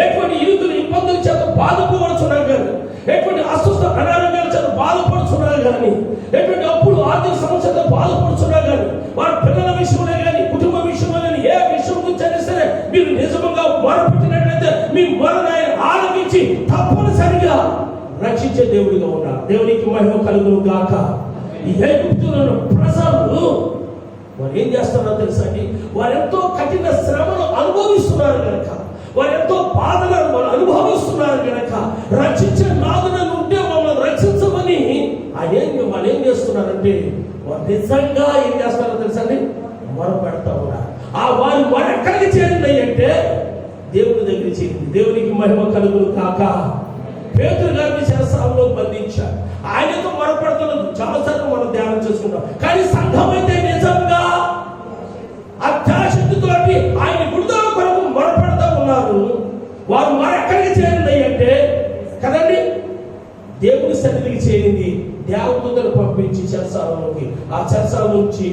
ఎటువంటి ఇబ్బందుల చేత బాధపడుచున్నా కానీ, ఎటువంటి అస్వస్థ అనారోగ్యాల చేత బాధపడుచున్నా కానీ, ఎటువంటి అప్పులు ఆర్థిక సమస్యలతో బాధపడుచున్నా కానీ, వారి పిల్లల విషయంలో కానీ, కుటుంబ విషయంలో కానీ, ఏ విషయం గురించి అయినా సరే మీరు నిజంగా మొరపెట్టినట్లయితే మీ మొరను ఆయన ఆలకించి తప్పనిసరిగా రక్షించే దేవుడిగా ఉన్నాడు. దేవునికి మహిమ కలుగును గాక. ఈ ఐగుప్తులను ప్రజలు వారు ఏం చేస్తారో తెలుసా అండి? వారెంతో కఠిన శ్రమను అనుభవిస్తున్నారు కనుక, వారెంతో బాధలను అనుభవిస్తున్నారు కనుక రక్షించే నాదులను ఉంటే మమ్మల్ని రక్షించమని వాళ్ళు ఏం చేస్తున్నారంటే వారు నిజంగా ఏం చేస్తారో తెలుసా అండి? మొరపెడతా ఉన్నారు. వారి మొర ఎక్కడికి చేరింది అంటే దేవుడి దగ్గర చేరింది. దేవునికి మహిమ కలుగును కాక. పేతురు గారిని చెరసాలలో బంధించారు. ఆయనతో మొరపెడుతున్నది చాలాసార్లు మనం ధ్యానం చేసుకుంటాం. కానీ సంఘం అయితే నిజంగా అత్యాశక్తితో ఆయన విడుదల కొరకు మొరపెడతా ఉన్నారు. వారు మొర ఎక్కడికి చేరింది అంటే కదండి దేవుడి సన్నిధికి చేరింది. దేవదూతను పంపించి చెరసాలలోకి, ఆ చెరసాల నుంచి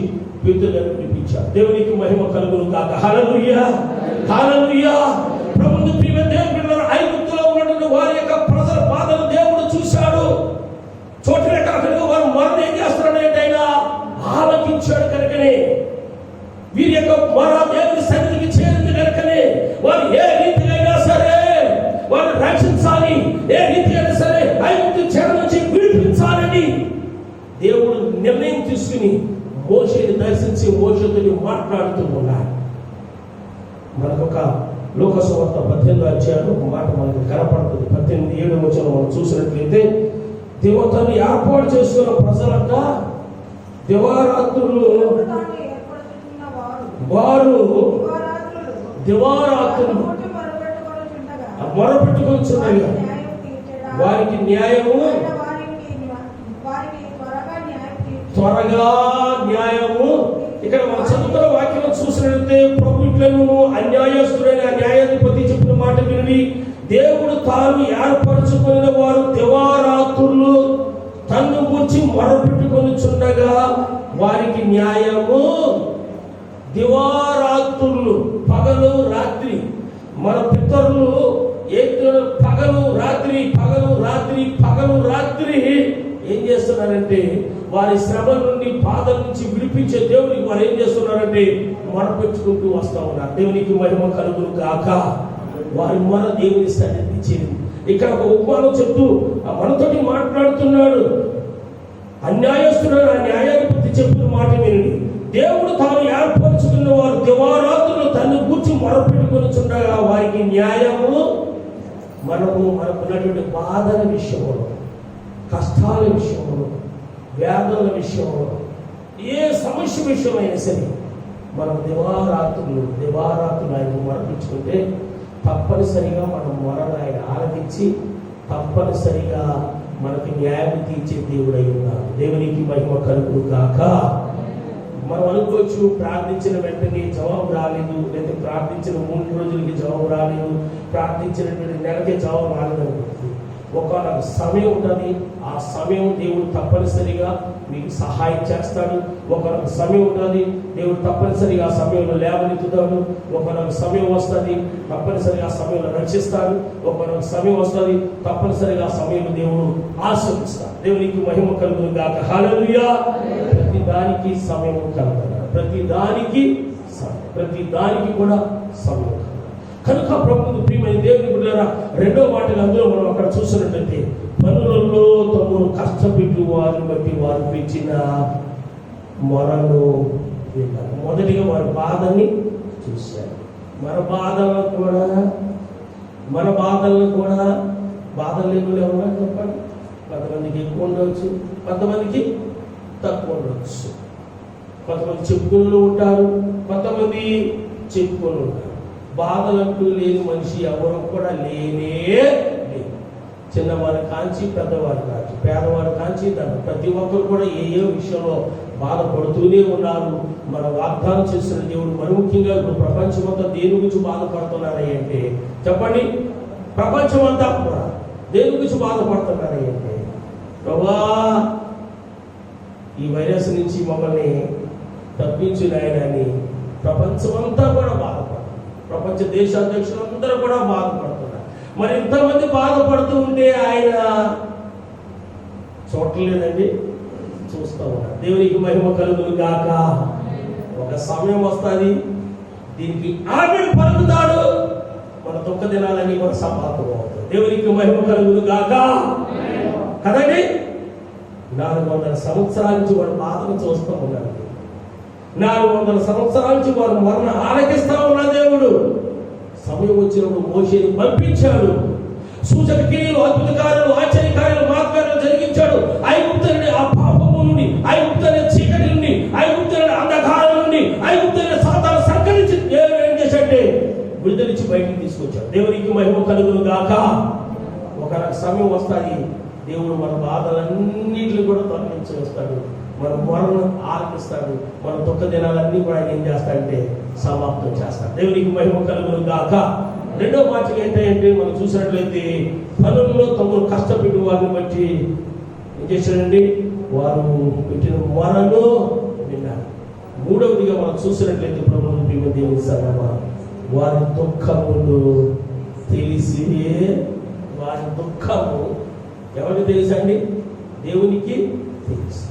పేతురు గారిని పిలిపించారు. దేవునికి మహిమ కలుగును కాక. హల్లెలూయా, హల్లెలూయా. ప్రభువు ప్రియ దేవుని బిడ్డలారా, ఐగుప్తులో ఉన్నటువంటి వారి యొక్క ప్రజల బాధను దేవుడు చూశాడు. చోట్ల కాకుండా వారు మొరను ఏం చేస్తున్నారంటే ఆయన ఆలకించాడు కనుకనే, వీరి యొక్క మొర దేవుని సన్నిధికి చేరింది కనుకనే వారు ఏ రీతిగా అయినా సరే వారు రక్షించాలి, ఏ రీతిగా అయినా సరే ఐగుప్తు చెర నుంచి విడిపించాలని దేవుడు నిర్ణయం తీసుకుని మోషేని దర్శించి మోషేతో మాట్లాడుతూ ఉన్నాడు. మనకొక లోకసువార్త 18వ అధ్యాయంలో ఒక మాట మనకు కనపడుతుంది. 18:7 వచనం మనం చూసినట్లయితే, దేవతను ఏర్పాటు చేసుకున్న ప్రజలంట దివారాత్రులు వారు దివారాత్రులు మొరపెట్టుకొచ్చుండగా వారికి న్యాయము త్వరగా న్యాయము. ఇక్కడ మనం చదువుతున్న వాక్యం చూసినట్లయితే ప్రభు ఇట్లను అన్యాయస్తుడైన న్యాయాధిపతి చెప్పిన మాట విని దేవుడు తాను ఏర్పరచుకున్న వారు దివారాత్రులు తన్ను గురించి మొరపెట్టుకొనిచుండగా వారికి న్యాయము. దివారాత్రులు పగలు రాత్రి. మన పితరులు పగలు రాత్రి ఏం చేస్తున్నారంటే వారి శ్రమ నుండి బాధ నుంచి విడిపించే దేవునికి వారు ఏం చేస్తున్నారంటే మొరపెట్టుకుంటూ వస్తా ఉన్నారు. దేవునికి మహిమ కలుగును గాక. వారి మొర దేవుని సన్నిధికి చేరింది. ఇక్కడ ఒక ఉపమానం చెప్తూ మనతోటి మాట్లాడుతున్నాడు. అన్యాయస్తుడు ఆ న్యాయాధిపతి చెప్పిన మాట వినండి. దేవుడు తాను ఏర్పరచుకున్న వారు దివారాత్రులు తను కూర్చి మొరపెట్టుకొని చుండగా వారికి న్యాయము మనకున్నటువంటి బాధల విషయంలో, కష్టాల విషయంలో, వ్యాధుల విషయంలో, ఏ సమస్య విషయమైనా సరే మనం దివారాత్రులు ఆయన మొరపించుకుంటే తప్పనిసరిగా మనం మొరను ఆయన ఆలకించి తప్పనిసరిగా మనకి న్యాయం తీర్చే దేవుడై ఉన్నారు. దేవునికి మహిమ కలుగు కాక. మనం అనుకోవచ్చు ప్రార్థించిన వెంటనే జవాబు రాలేదు, లేదా ప్రార్థించిన 3 రోజులకి జవాబు రాలేదు, ప్రార్థించినటువంటి నెలకి జవాబు రాలేదనుకుంటుంది. ఒకనొక సమయం ఉంటుంది. ఆ సమయం దేవుడు తప్పనిసరిగా మీకు సహాయం చేస్తాడు. ఒకనొక సమయం ఉంటుంది, దేవుడు తప్పనిసరిగా ఆ సమయంలో లేవనెత్తుతాడు. ఒకనొక సమయం వస్తుంది, తప్పనిసరిగా ఆ సమయంలో రక్షిస్తాడు. ఒకనొక సమయం వస్తుంది, తప్పనిసరిగా ఆ సమయంలో దేవుడు ఆశీర్వదిస్తాడు. దేవునికి మహిమ కలుగును గాక. హల్లెలూయా. ప్రతి దానికి సమయం కలుగుతాడు. ప్రతి దానికి కూడా సమయం కనుక ప్రభువుకు ప్రియమైన దేవుని బిడ్డలారా, రెండో మాటలు అందులో మనం అక్కడ చూసినట్లయితే పనులలో తమను కష్టపెట్టు వారిని బట్టి వారు పెంచిన మొరను విన్నారు. మొదటిగా వారి బాధని చూశారు. మన బాధలను కూడా బాధలు లేని ఎవరన్నా చెప్పండి. కొంతమందికి ఎక్కువ ఉండవచ్చు, కొంతమందికి తక్కువ ఉండవచ్చు. కొంతమంది చెప్పుకుని ఉంటారు, కొంతమంది చెప్పుకొని ఉంటారు. బాధలంటూ లేని మనిషి ఎవరు కూడా లేనే లేదు. చిన్నవారి కాంచి పెద్దవారి కాంచి, పేదవారి కాంచి ప్రతి ఒక్కరు కూడా ఏ విషయంలో బాధపడుతూనే ఉన్నారు. మన వాగ్దానం చేసిన దేవుడు మరి ముఖ్యంగా ఇప్పుడు ప్రపంచమంతా దేని గురించి బాధపడుతున్నారని అంటే చెప్పండి. ప్రపంచమంతా కూడా దేని గురించి బాధపడుతున్నారని అంటే, ప్రభా ఈ వైరస్ నుంచి మమ్మల్ని తప్పించిన ఆయనని ప్రపంచమంతా కూడా బాధపడుతుంది. ప్రపంచ దేశాధ్యక్షులందరూ కూడా బాధపడుతున్నారు. మరి ఇంతమంది బాధపడుతూ ఉంటే ఆయన చూడలేదండి, చూస్తూ ఉన్నారు. దేవునికి మహిమ కలుగును గాక. ఒక సమయం వస్తుంది, దీనికి ఆమె పలుకుతాడు, మన దుఃఖ దినాలన్నీ కూడా సమాప్తం అవుతాయి. దేవునికి మహిమ కలుగును గాక. కదండి, 400 సంవత్సరాల నుంచి వాడు బాధను చూస్తూ ఉన్నాడు. 400 సంవత్సరాల నుంచి వారు మరణ ఆలకిస్తా ఉన్న దేవుడు సమయం వచ్చినప్పుడు మోషేని పంపించాడు. సూచక క్రియలు, అద్భుత కార్యాలు, ఆశ్చర్య కార్యాలు, మహత్కార్యాలు జరిగించాడు. ఐగుప్తుని ఆ పాపము నుండి, ఐగుప్తుని చీకటి నుండి, ఐగుప్తుని అంధకారం నుండి, ఐగుప్తుని సాతాను సంకరించి దేవుడు ఏం చేశాడంటే విడుదలించి బయటికి తీసుకొచ్చాడు. దేవునికి మహిమ కలుగును గాక. ఒక సమయం వస్తుంది, దేవుడు మన బాధలన్నింటినీ కూడా తొలగించి వస్తాడు. మన మొరను ఆలకిస్తాడు. మన దుఃఖ దినాలన్నీ కూడా ఆయన ఏం చేస్తాడంటే సమాప్తం చేస్తాడు. దేవునికి మహిమ కలుగును గాక. రెండో మాట ఏంటంటే మనం చూసినట్లయితే పనుల్లో తమను కష్టపెట్టి వారిని బట్టి ఏం చేశాడండి, వారు పెట్టిన మొరను విన్నారు. మూడవదిగా మనం చూసినట్లయితే ప్రభువు దేవుని సభ వారి దుఃఖములు తెలిసి, వారి దుఃఖము ఎవరికి తెలుసండి? దేవునికి తెలుసు.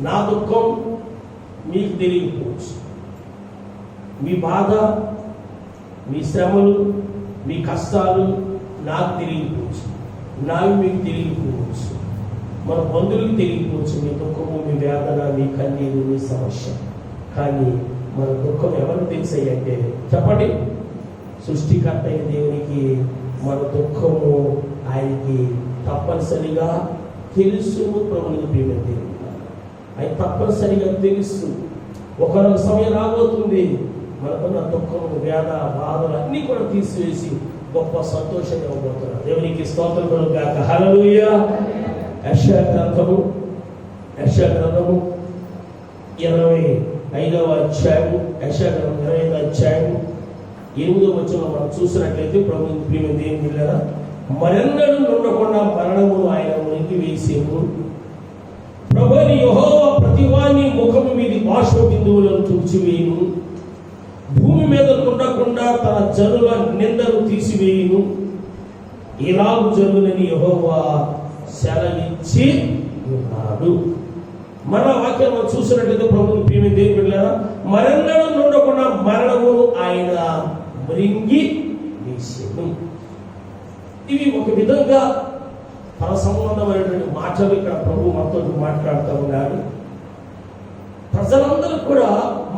నా దుఃఖం మీకు తెలియకపోవచ్చు, మీ బాధ, మీ శ్రమలు, మీ కష్టాలు నాకు తెలియకపోవచ్చు, నావి మీకు తెలియకపోవచ్చు, మన బంధువులకు తెలియకపోవచ్చు. మీ దుఃఖము, మీ వేదన, మీ కన్నీరు, మీ సమస్య. కానీ మన దుఃఖం ఎవరికి తెలిసాయి అంటే చెప్పండి, సృష్టికర్త అయిన దేవునికి మన దుఃఖము ఆయనకి తప్పనిసరిగా తెలుసు. ప్రభువునికి ప్రియమైన దేవుడు ఆయన తప్పనిసరిగా తెలుసు. ఒకనొక సమయం రాబోతుంది, మనకున్న దుఃఖము, వేద, బాధలు అన్నీ కూడా తీసివేసి గొప్ప సంతోషంగా ఇవ్వబోతున్నారు. దేవునికి స్తోత్రం కలుగు గాక. హల్లెలూయా. యెషయా గ్రంథము 25వ అధ్యాయము, యెషయా గ్రంథం 25వ అధ్యాయము 8వ వచనంలో మనం చూసినట్లయితే ప్రభువుని ప్రియమైన దేవుని బిడ్డలారా, మరెన్నడూ నుండకుండా మరణమును ఆయన మునిగి వేసేము. ప్రభుని యెహోవా ప్రతివాని ముఖము మీది బాష్ప బిందువులను తుడిచివేయును. భూమి మీద ఉండకుండా తన జనుల నిందను తీసివేయును. ఇలాగు జనులని యెహోవా సెలవిచ్చి ఉన్నాడు. మన వాక్యం మనం చూసినట్లయితే ప్రభువుని ప్రియమైన దేవుని బిడ్డలారా, మరెన్నడూ నుండకుండా మరణమును ఆయన మృంగి వేసేను. ఇవి ఒక విధంగా పర సంబంధమైనటువంటి మాటలు ఇక్కడ ప్రభు మనతో మాట్లాడుతూ ఉన్నాడు. ప్రజలందరూ కూడా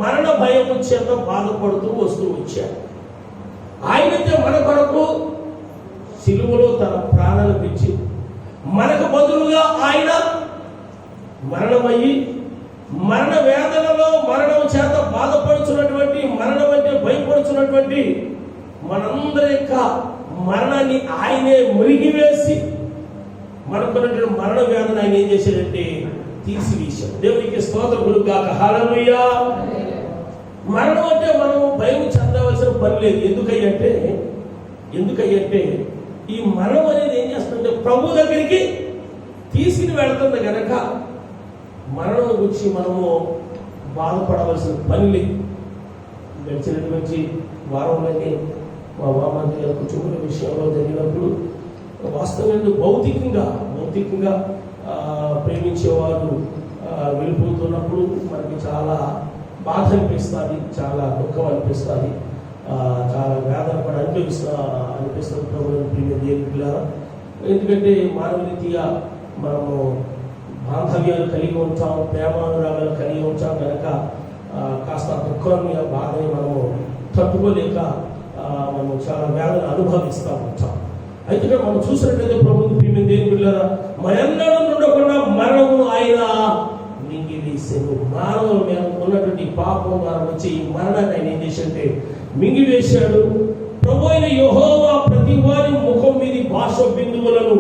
మరణ భయం చేత బాధపడుతూ వస్తూ వచ్చారు. ఆయనైతే మన కొరకు సిలువలో తన ప్రాణాలు పెంచి మనకు బదులుగా ఆయన మరణమయ్యి మరణ వేదనలో మరణం చేత బాధపడుచున్నటువంటి, మరణం అంటే భయపడుచున్నటువంటి మనందరి యొక్క మరణాన్ని ఆయనే మురిగివేసి మనకున్నటువంటి మరణ వేదన ఆయన ఏం చేశాడంటే తీసివేశాడు. దేవునికి స్తోత్రములు గాక. హల్లెలూయా. మరణం అంటే మనం భయం చెందవలసిన పని లేదు. ఎందుకయ్యంటే ఈ మరణం అనేది ఏం చేస్తుందంటే ప్రభు దగ్గరికి తీసుకుని వెళ్తుంది కనుక మరణం గురించి మనము బాధపడవలసిన పని లేదు. గడిచినటువంటి వారంలోనే మా బామ్మది గారి కుటుంబ విషయంలో జరిగినప్పుడు వాస్తవంగా భౌతికంగా ప్రేమించేవారు వెళ్ళిపోతున్నప్పుడు మనకి చాలా బాధ అనిపిస్తుంది, చాలా దుఃఖం అనిపిస్తుంది, చాలా వేదన కూడా అనిపిస్తుంది ప్రభుత్వం ప్రేమ దేవుడిలారా. ఎందుకంటే మానవ రీతిగా మనము బాంధవ్యాలు కలిగి ఉంటాం, ప్రేమానురాగాలు కలిగి ఉంటాం కనుక కాస్త దుఃఖాన్ని బాధని మనము తట్టుకోలేక మనం చాలా వేదన అనుభవిస్తూ ఉంటాం. అయితే మనం చూసినట్లయితే ప్రభుత్వం ప్రేమ దేవుడిలారా, మరెన్నడూ ఉండకుండా మరణము ఆయన మింగివేసాడు. మానవుల మీద ఉన్నటువంటి పాపం ద్వారా వచ్చే ఈ మరణాన్ని ఆయన ఏం చేశాడంటే మింగివేశాడు. ప్రభు అయిన యెహోవా ప్రతి వారి ముఖం మీది భాష బిందువులను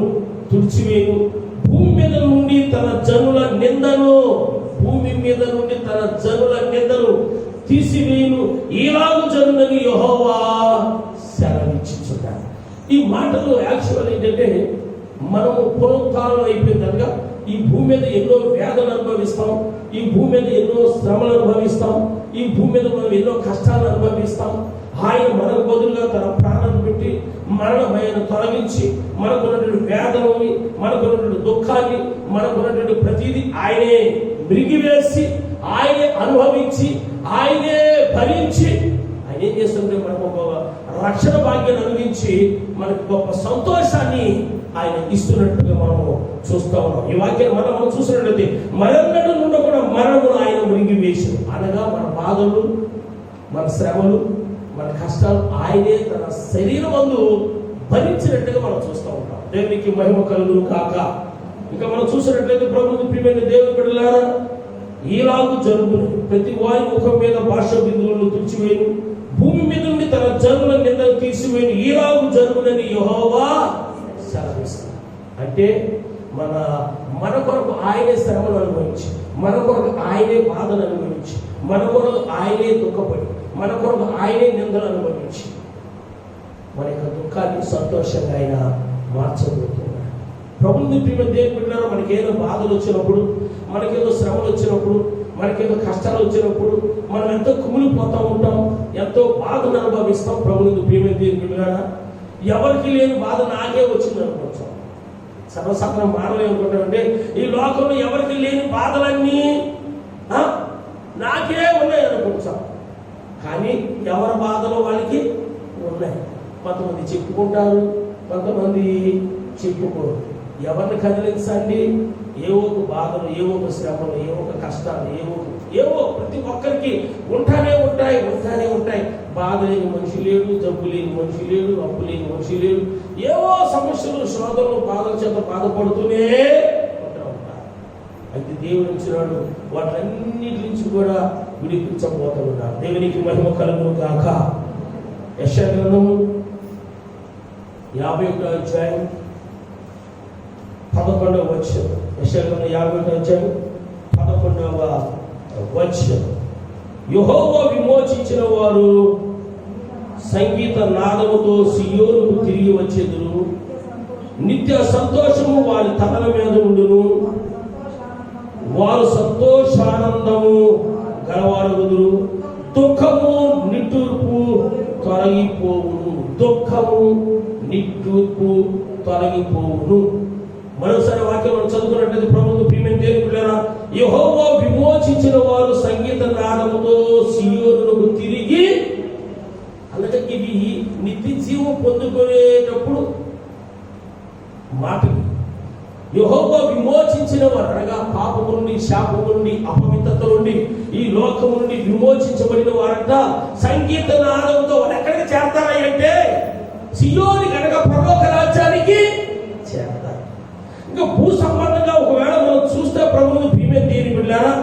తుడిచివేయు, భూమి మీద నుండి తన జనుల నిందను తీసివేయును, ఈలాగు జనులని యెహోవా సెలవిచ్చుచున్నాడు. ఈ మాటలు యాక్చువల్ ఏంటంటే మనము పునరుత్థానం అయిపోయిన కనుక ఈ భూమి మీద ఎన్నో వేదనలు అనుభవిస్తాం, ఈ భూమి మీద ఎన్నో శ్రమలు అనుభవిస్తాం, ఈ భూమి మీద మనం ఎన్నో కష్టాలు అనుభవిస్తాం. ఆయన మనకు బదులుగా తన ప్రాణాన్ని పెట్టి మరణ భయాన్ని తొలగించి మనకున్నటువంటి వేదనని, మనకున్నటువంటి దుఃఖాన్ని, మనకున్నటువంటి ప్రతిదీ ఆయనే మిరిగివేసి, ఆయనే అనుభవించి, ఆయనే భరించి ఆయన ఏం చేస్తుంటే మనకు ఒక రక్షణ భాగ్యాన్ని అనుభవించి మనకు గొప్ప సంతోషాన్ని ఆయన ఇస్తున్నట్టుగా మనము చూస్తూ ఉన్నాం. ఈ వాక్యాన్ని మనం చూసినట్లయితే మరెన్నడూ ఉండకుండా మరణము ఆయన మురిగివేసి, అనగా మన బాధలు, మన శ్రమలు, మన కష్టాలు ఆయనే తన శరీరం మందు భరించినట్టుగా మనం చూస్తూ ఉంటాం. దేవునికి మహిమ కలుగును కాక. ఇంకా మనం చూసినట్లయితే ప్రభుత్వ ప్రియమైన దేవుని బిడ్డలారా, ఈలాగు జరుగును, ప్రతి వారి ముఖం మీద భాష బిందువులను తుడిచివేయను, భూమి మీద నుండి తన జనుల నిందలు తీసివేయను, ఈలాగు జరుగునని యెహోవా సెలవిస్తాడు. అంటే మన కొరకు ఆయనే శ్రమను అనుభవించి, మన కొరకు ఆయనే బాధను అనుభవించి, మన కొరకు ఆయనే దుఃఖపడి, మన కొరకు ఆయనే నిందలు అనుభవించి మన యొక్క దుఃఖాన్ని సంతోషంగా ఆయన మార్చబోతున్నాడు. ప్రభుత్వ ప్రియమైన దేవుని బిడ్డలారా, మనకేదో బాధలు వచ్చినప్పుడు, మనకేదో శ్రమలు వచ్చినప్పుడు, మనకేదో కష్టాలు వచ్చినప్పుడు మనం ఎంతో కుమిలిపోతూ ఉంటాం, ఎంతో బాధను అనుభవిస్తాం. ప్రభుత్వ ప్రియమైన దేవుని బిడ్డలారా, ఎవరికి లేని బాధ నాకే వచ్చింది అనుకుంటాం. సర్వసాధారణ మానవులు ఏమనుకుంటామంటే ఈ లోకంలో ఎవరికి లేని బాధలన్నీ నాకే ఉన్నాయి అనుకుంటాం. కానీ ఎవరి బాధలు వాళ్ళకి ఉన్నాయి. కొంతమంది చెప్పుకుంటారు, కొంతమంది చెప్పుకోరు. ఎవరిని కదిలించండి, ఏవో ఒక బాధలు, ఏవో ఒక శ్రమలు, ఏవో ఒక కష్టాలు, ఏవో ప్రతి ఒక్కరికి ఉంటానే ఉంటాయి. బాధ లేని మనిషి లేడు, జబ్బు లేని మనిషి లేడు, అప్పు లేని మనిషి లేడు. ఏవో సమస్యలు, శోధనలు, బాధల చేత బాధపడుతూనే ఉంటారు. అయితే దేవుడు ఇచ్చినాడు వాటన్నిటి నుంచి కూడా విడిపించబోతున్నాడు. దేవునికి మహిమ కలుగును గాక. యెషయా గ్రంథము 51వ అధ్యాయం 11వ వచనం. యెషయా గ్రంథం 51వ అధ్యాయం 11వ వచనం. యెహోవా విమోచించిన వారు సంగీత నాదముతో సియోనుకు తిరిగి వచ్చేదురు, నిత్య సంతోషము వారి తలల మీద ఉండును, వారు సంతోషానందము గలవారగుదురు, దుఃఖము నిట్టూర్పు తొలగిపోవును. మరోసారి వాక్యం మనం చదువుకున్నట్లయితే ప్రభుత్వ ప్రియమైన దేవుని బిడ్డలారా, యెహోవా విమోచించిన వారు సంగీత నాదముతో సియోనుకు తిరిగి, అలాగే ఇవి నిత్య జీవం పొందుకునేటప్పుడు మాటకి యెహోవా విమోచించిన వారు అనగా పాపము నుండి, శాపము నుండి, అపవిత్రత నుండి, ఈ లోకము నుండి విమోచించబడిన వారంట సంగీత నాదంతో వారు ఎక్కడికి చేరతారా అంటే సియోని కనుక పరలోక రాజ్యానికి చేరతారు. ఇంకా భూ సంబంధంగా ఒకవేళ మనం చూస్తే ప్రభువుని ప్రియమైన దేవుని బిడ్డలారా,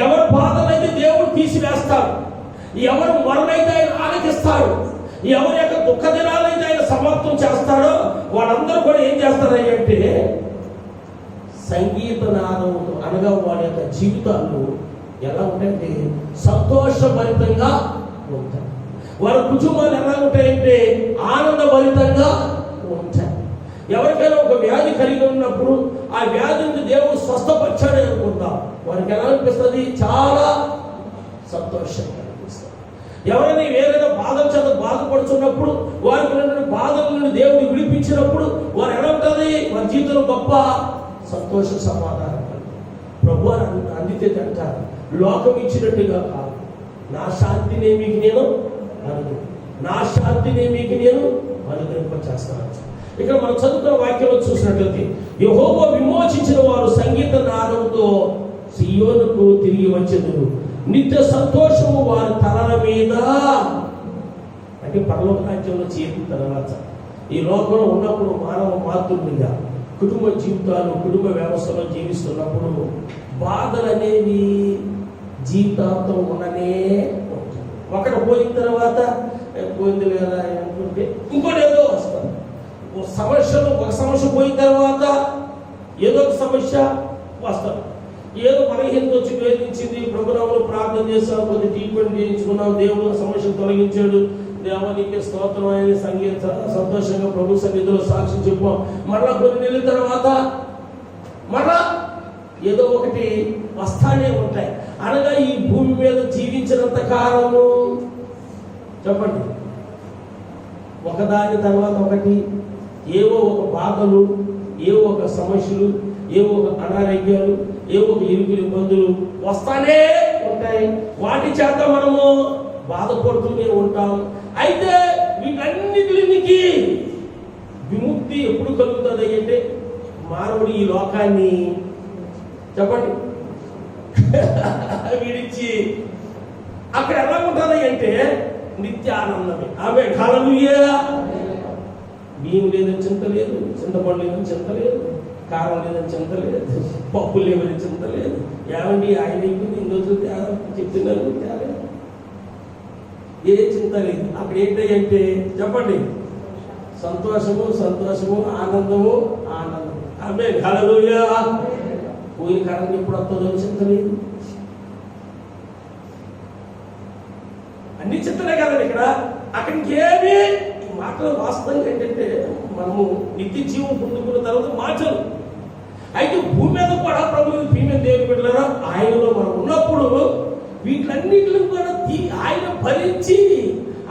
ఎవరి బాధలైతే దేవుడు తీసివేస్తాడు, ఎవరు మరణైతే ఆయన ఆలకిస్తాడు, ఎవరి యొక్క దుఃఖ దినాలైతే ఆయన సమాప్తం చేస్తాడో వాళ్ళందరూ కూడా ఏం చేస్తారంటే సంగీత నాదం అనగా వాడి యొక్క జీవితాలు ఎలా ఉంటాయంటే సంతోషభరితంగా ఉంటాయి. వారి కుటుంబాలు ఎలా ఉంటాయంటే ఆనందభరితంగా ఉంటాయి. ఎవరికైనా ఒక వ్యాధి కలిగి ఉన్నప్పుడు ఆ వ్యాధి నుండి దేవుడు స్వస్థపరిచాడే అనుకుంటాం, వారికి ఎలా అనిపిస్తుంది? చాలా సంతోషంగా అనిపిస్తుంది. ఎవరైనా వేరైనా బాధల చేత బాధపడుతున్నప్పుడు వారికి ఉన్నటువంటి బాధల నుండి దేవుడు విడిపించినప్పుడు వారు ఎలా ఉంటుంది? వారి జీవితంలో గొప్ప సంతోష సమాధానం. ప్రభు అందితే అంటారు, లోకం ఇచ్చినట్టుగా కాదు, నా శాంతిని మీకు నేను నా శాంతిని మీకు నేను అనుగ్రహింపచేస్తాను. ఇక్కడ మనం చదువుకున్న వాక్యంలో చూసినట్లయితే యెహోవా విమోచించిన వారు సంగీత నాదంతో సియోనుకు తిరిగి వచ్చెదరు, నిత్య సంతోషము వారి తలల మీద. అంటే పరలోక రాజ్యంలో చేరిన తర్వాత ఈ లోకంలో ఉన్నప్పుడు మానవ మాతృడిగా కుటుంబ జీవితాలు, కుటుంబ వ్యవస్థలో జీవిస్తున్నప్పుడు బాధలు అనేవి జీవితాంతం ఉండనే ఉంటుంది. ఒకటి పోయిన తర్వాత పోయింది లేదా అనుకుంటే ఇంకోటి ఏదో వస్తుంది. ఒక సమస్య పోయిన తర్వాత ఏదో ఒక సమస్య వస్తుంది. ఏదో బలహీనత వచ్చి వేధించింది, ప్రభునామములో ప్రార్థన చేసాం, కొద్ది ట్రీట్మెంట్ చేయించుకున్నాం, దేవుడు సమస్యను తొలగించాడు, దేవా నీకే స్తోత్రం అని సంగీత సంతోషంగా ప్రభు సన్నిధిలో సాక్షి చెప్పాం. మరలా కొన్ని నెలల తర్వాత మరలా ఏదో ఒకటి వస్తానే ఉంటాయి. అనగా ఈ భూమి మీద జీవించినంత కాలము చెప్పండి, ఒకదాని తర్వాత ఒకటి ఏవో ఒక బాధలు, ఏవో ఒక సమస్యలు, ఏవో ఒక అనారోగ్యాలు, ఏవో ఒక ఇరుకులు ఇబ్బందులు వస్తానే ఉంటాయి. వాటి చేత మనము బాధపడుతూనే ఉంటాం. అయితే వీటన్నిటికి విముక్తి ఎప్పుడు కలుగుతుంది అంటే మానవుడు ఈ లోకాన్ని చెప్పండి విడిచి అక్కడ ఎలా ఉంటుంది అంటే నిత్య ఆనందమే. ఆమె హల్లెలూయా. బియ్యం లేదని చింత లేదు, చింతపండు లేదని చింత లేదు, కారం లేదని చింత లేదు, పప్పు లేవని చింత లేదు. ఏమండి ఆయన ఇంకొక చెప్తున్నారు, ఏ చింత లేదు. అక్కడ ఏంటంటే చెప్పండి సంతోషము సంతోషము, ఆనందము ఆనందం. ఆమె హల్లెలూయా. పోయిన కరెంట్ ఎప్పుడు వస్తుందో చింత లేదు. అన్ని చింతలే కదండి ఇక్కడ. అక్కడికి ఏమి ఈ మాటలు వాస్తవంగా ఏంటంటే మనము నిత్య జీవం పొందుకున్న తర్వాత మాటలు. అయితే భూమి మీద కూడా ప్రభు ప్రియమైన దేవుని బిడ్డలారా, ఆయనలో మనం ఉన్నప్పుడు వీటన్నిటిని కూడా ఆయన భరించి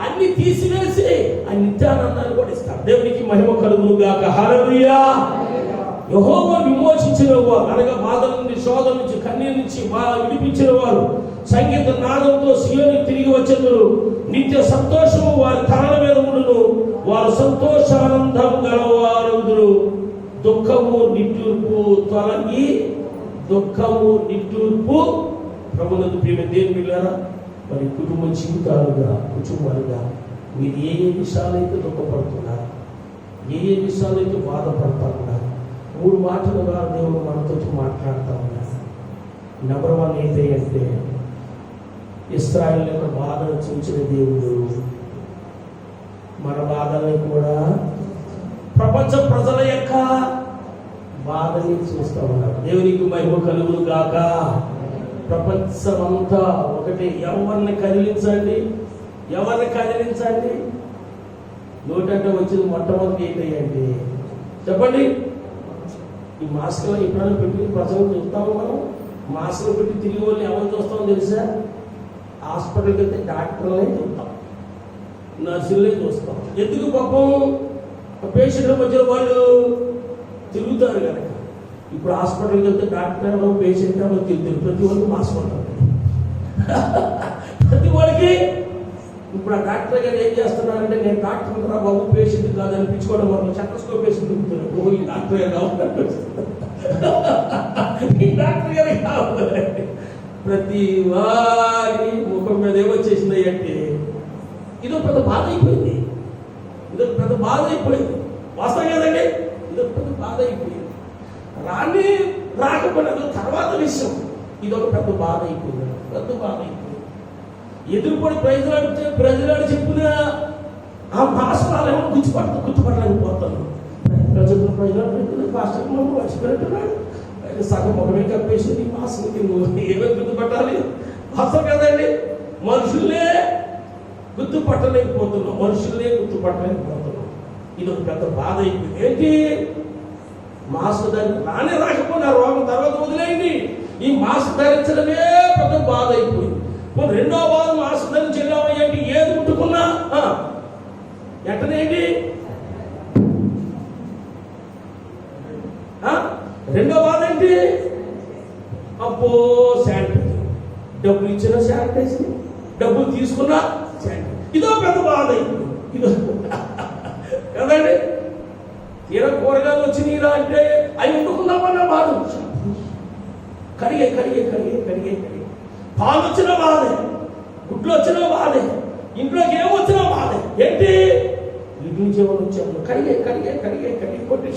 అన్ని తీసివేసి ఆ నిత్యానందాన్ని కూడా ఇస్తారు. దేవునికి మహిమ కలుగును గాక. హల్లెలూయా. యెహోవా విమోచించిన వారు అనగా బాధల నుండి, శోధన నుంచి, కన్నీరు నుంచి విడిపించిన వారు సంగీత నాదంతో సియోనుకు తిరిగి వచ్చెదరు, నిత్య సంతోషము వారి తలల మీద ఉండును, వారు సంతోషానందం గలవారు, దుఃఖము నిట్టూర్పు తొలగి, దుఃఖము నిట్టూర్పు ప్రభునందు ప్రియమైన దేవుని బిడ్డలారా, మరి కుటుంబ కుటుంబాలుగా మీరు ఏ ఏ విషయాలైతే దుఃఖపడుతున్నారు, ఏ ఏ విషయాలైతే బాధపడతా ఉన్నారు, 3 మాటల ద్వారా దేవుడు మనతో మాట్లాడుతూ ఉన్నారు. నెంబర్ 1 ఏంటి అంటే ఇశ్రాయేలు యొక్క బాధను చూసిన దేవుడు మన బాధల్ని కూడా ప్రపంచ ప్రజల యొక్క బాధని చూస్తూ ఉన్నారు. దేవునికి మహిమ కలుగును గాక. ప్రపంచమంతా ఒకటి, ఎవరిని కదిలించండి, ఎవరిని కదిలించండి. నోటంటే వచ్చింది మొట్టమొదటి ఏంటంటే చెప్పండి, ఈ మాస్కులు ఎప్పుడైనా పెట్టి ప్రజలు చూస్తాము. మనం మాస్కులు పెట్టి తిరిగి వాళ్ళు ఎవరిని చూస్తామో తెలుసా? హాస్పిటల్కి వెళ్తే డాక్టర్లనే చూస్తాం, నర్సులనే చూస్తాం. ఎందుకు పాపం పేషెంట్ల మధ్యలో వాళ్ళు తిరుగుతారు కనుక. ఇప్పుడు హాస్పిటల్కి వెళ్తే డాక్టర్ ఎవరో పేషెంట్ ఎవరో తిరుగుతారు. ప్రతి వాళ్ళకి మాస్క్ ఉంటుంది, ప్రతి వాళ్ళకి ఇప్పుడు ఆ డాక్టర్ గారు ఏం చేస్తున్నారంటే, నేను డాక్టర్ రా బాబు, పేషెంట్ కాదు అనిపించుకోవడం వల్ల చెక్కస్కోప్ పేషెంట్ దిగుతున్నారు. ఓ, ఈ డాక్టర్ గారు కావాలి, ఈ డాక్టర్ గారు కావాలి. ప్రతి వారి ముఖం మీద ఏమొచ్చేసింది అంటే, ఇదో పెద్ద బాధ అయిపోయింది. ఇదొక పెద్ద బాధ అయిపోయింది. వాస్తవం కదండి, ఇదొక పెద్ద బాధ అయిపోయింది. రాని రాకపోయినా తర్వాత విషయం, ఇదొక పెద్ద బాధ అయిపోయింది. పెద్ద బాధ అయిపోయింది. ఎదురుపడి ప్రజలాడు చెప్పిన ఆ భాషలేమో గుర్తుపట్టలేకపోతాను. ప్రజలు భాషకు మనం మర్చిపోయినట్టున్నాడు. ఆయన సగం ముఖమే కప్పేసింది. భాషకి నువ్వు ఏమేమి గుర్తుపట్టాలి? భాష కదండి. మనుషులే గుర్తుపట్టలేకపోతున్నాం. ఇది ఒక పెద్ద బాధ అయిపోయింది. ఏంటి, మాస్క్ రానే రాకపోయినా రోగం తర్వాత వదిలేయండి, ఈ మాస్క్ ధరించడమే పెద్ద బాధ అయిపోయింది. రెండో బాధ, మాస్క్ ధరించడం ఏంటి, ఏది ముట్టుకున్నా ఎట్టనేంటి. రెండో బాధ ఏంటి, అప్పో శానిటైజర్, డబ్బులు ఇచ్చిన శానిటైజర్, డబ్బులు తీసుకున్నా శానిటైజర్. ఇదో పెద్ద బాధ అయిపోయింది. ఇదో కదండి. తీర కూరగాయలు వచ్చినాయిరా అంటే అవి వండుకుందామన్నా బాధ, కడిగే పాలు వచ్చినా బాధే, గుడ్లు వచ్చినా బాధే, ఇంట్లోకి ఏమొచ్చినా బాధే. ఏంటి, ఇంటి నుంచి ఏమైనా వచ్చాము, కడిగే కొట్టి.